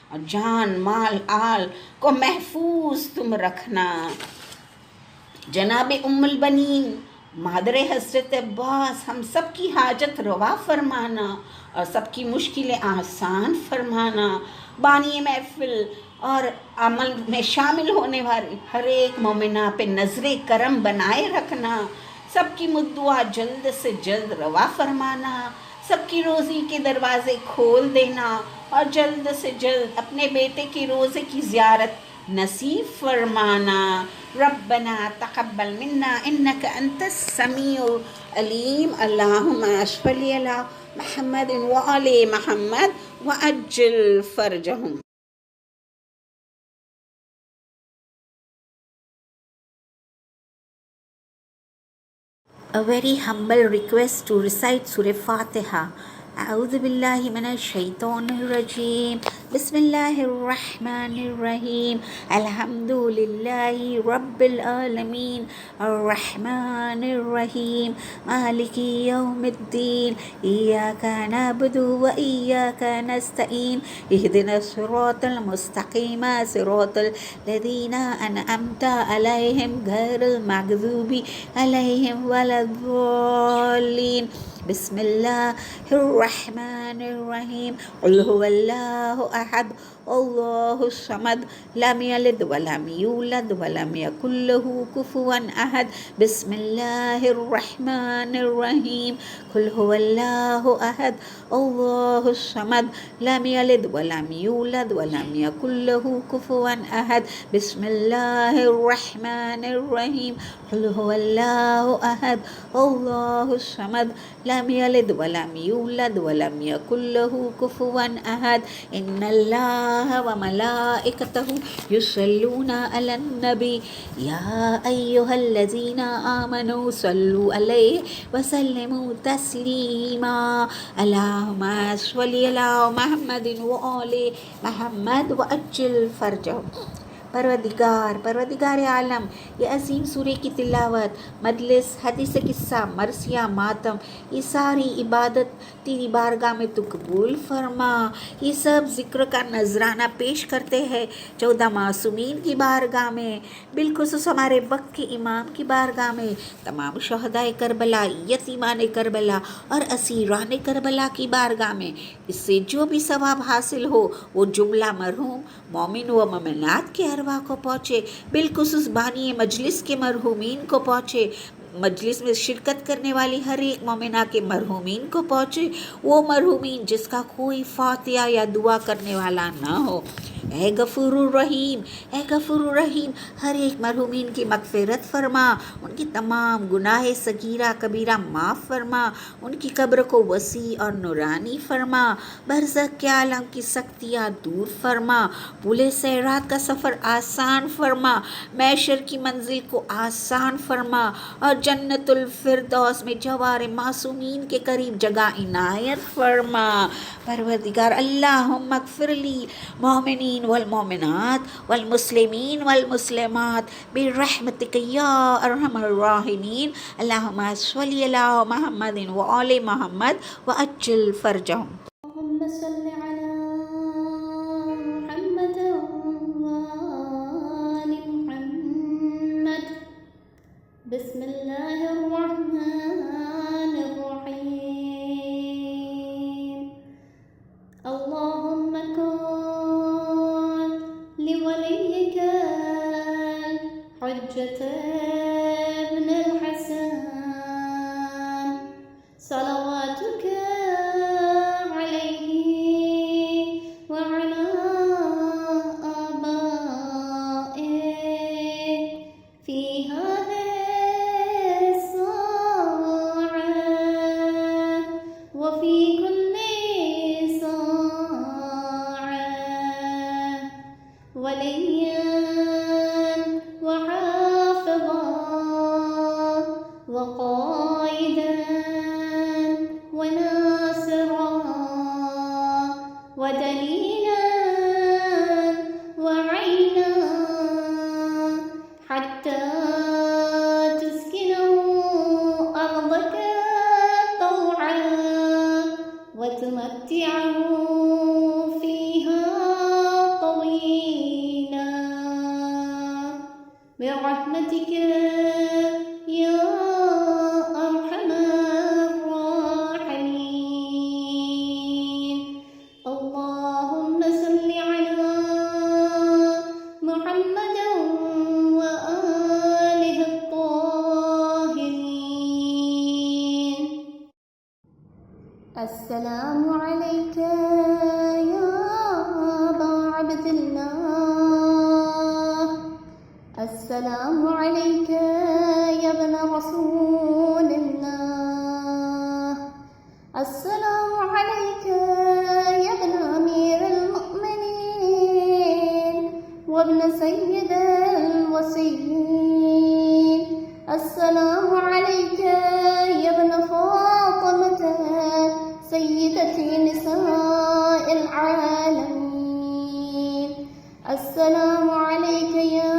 اور جان مال آل کو محفوظ تم رکھنا. جناب ام البنین مادر حضرت عباس ہم سب کی حاجت روا فرمانا اور سب کی مشکلیں آسان فرمانا. بانی محفل اور عمل میں شامل ہونے والے ہر ایک مومنہ پہ نظر کرم بنائے رکھنا. سب کی مدعا جلد سے جلد روا فرمانا، سب کی روزی کے دروازے کھول دینا اور جلد سے جلد اپنے بیٹے کی روزے کی زیارت نصیب فرمانا۔ ربنا تقبل منا انک انت السمیع العلیم، اللہم صلی علی محمد وآل محمد وعجل فرجہم۔ A very humble request to recite Surah Fatiha. أعوذ بالله من الشيطان الرجيم. بسم الله الرحمن الرحيم. الحمد لله رب العالمين الرحمن الرحيم مالك يوم الدين إياك نعبد وإياك نستعين اهدنا الصراط المستقيم صراط الذين أنعمت عليهم غير المغضوب عليهم ولا الضالين. بسم الله الرحمن الرحيم. قل هو الله أحد الله الصمد لم يلد ولم يولد ولم يكن له كفوا أحد. بسم الله الرحمن الرحيم. قل هو الله أحد الله الصمد لم يلد ولم يولد ولم يكن له كفوا أحد. بسم الله الرحمن الرحيم. قل هو الله أحد الله الصمد لم يلد ولم يولد ولم يكن له كفوا أحد. إن الله وملائكته يصلون على النبي يا أيها الذين آمنوا صلوا عليه وسلموا تسليما. اللهم صل على محمد وآل محمد وعجل فرجهم. پروردگار عالم، یہ عظیم سورہ کی تلاوت، مجلس، حدیث قصہ، مرثیہ، ماتم، یہ ساری عبادت تیری بارگاہ میں تو قبول فرما۔ یہ سب ذکر کا نذرانہ پیش کرتے ہیں 14 معصومین کی بارگاہ میں، بالخصوص ہمارے وقت کے امام کی بارگاہ میں، تمام شہدائے کربلا، یتیمان کربلا اور اسیران کربلا کی بارگاہ میں۔ اس سے جو بھی ثواب حاصل ہو وہ جملہ مرحوم مومن و مومنات کے ارواح کو پہنچے، بالخصوص بانی مجلس کے مرحومین کو پہنچے، مجلس میں شرکت کرنے والی ہر ایک مومنہ کے مرحومین کو پہنچے، وہ مرحومین جس کا کوئی فاتحہ یا دعا کرنے والا نہ ہو۔ اے غفور الرحیم، اے غفور الرحیم، ہر ایک مرحومین کی مغفرت فرما، ان کی تمام گناہ صغیرہ کبیرہ معاف فرما، ان کی قبر کو وسیع اور نورانی فرما، برزخ کے عالم کی سختیاں دور فرما، پل صراط کا سفر آسان فرما، محشر کی منزل کو آسان فرما اور جنت الفردوس میں جوار معصومین کے قریب جگہ عنایت فرما۔ پروردگار اللہم اغفر لی مومنین والمومنات والمسلمین والمسلمات برحمتک یا ارحم الراحمین۔ اللہم صلی علی محمد وآل محمد وعجل فرجہم۔ اللہم صلی علی محمد وآل محمد۔ بسم اللہ الرحمن الرحیم۔ اللہم کن لولیک حجۃ ابن الحسن صلواتک علیہ وعلی آبائہ فی هذه الساعة وفي كل ساعة وليا وحافظا وقائدا وناصرا ودليلا وعينا حتى تسكنه أرضك طوعا وتمتعه فيها طويلا برحمتك يا السلام عليك يا أبا عبد الله. السلام عليك يا ابن رسول الله. السلام عليك يا ابن أمير المؤمنين وابن سيد الوصيين. السلام عليك يا ابن فاطمة سيدة نساء العالمين. السلام عليك يا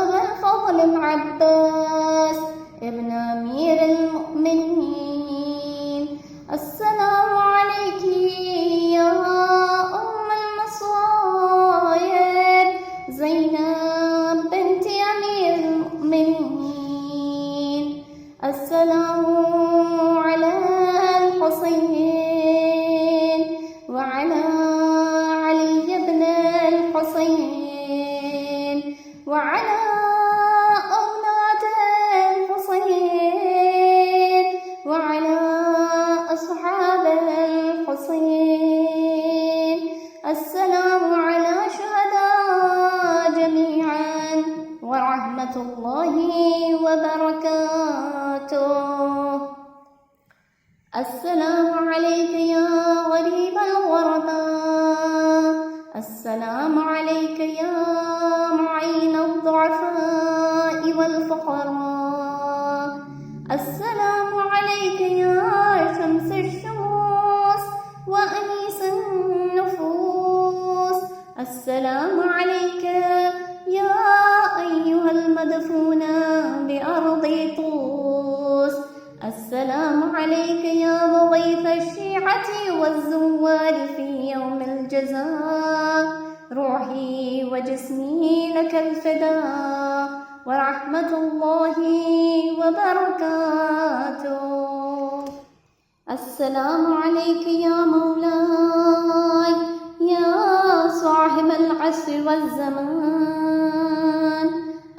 أبا الفضل العباس ابن أمير المؤمنين. السلام عليك يا أم المصائب زينب بنت أمير المؤمنين. السلام على الحسين وعلى علي بن الحسين وعلى أولاد الحسين وعلى أصحاب الحسين. السلام على شهداء جميعا ورحمة الله وبركاته. السلام عليك يا غريب الغرباء. السلام عليك يا معين الضعفاء والفقراء. السلام عليك يا شمس الشموس وأنيس النفوس. السلام عليك يا أيها المدفون بأرض طوس. السلام عليك يا مضيف الشيعة والزوار في يوم الجزاء. روحي وجسمي لك الفداء ورحمة الله وبركاته. السلام عليك يا مولاي يا صاحب العصر والزمان.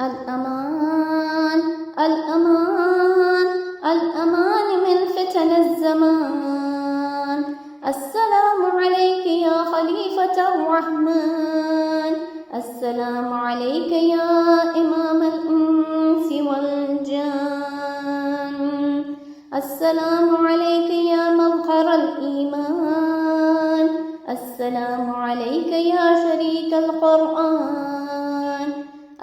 الأمان الأمان الأمان من فتن الزمان. السلام عليك يا خليفة الرحمن. السلام عليك يا إمام الإنس والجان. السلام عليك يا مظهر الإيمان. السلام عليك يا شريك القرآن.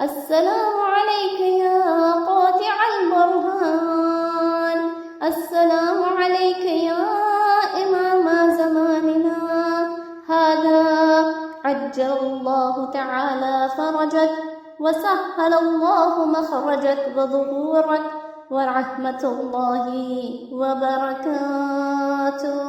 السلام عليك يا قاطع البرهان. السلام عليك يا إمام زماننا هذا. عجل الله تعالى فرجك وسهل الله مخرجك وظهورك ورحمة الله وبركاته.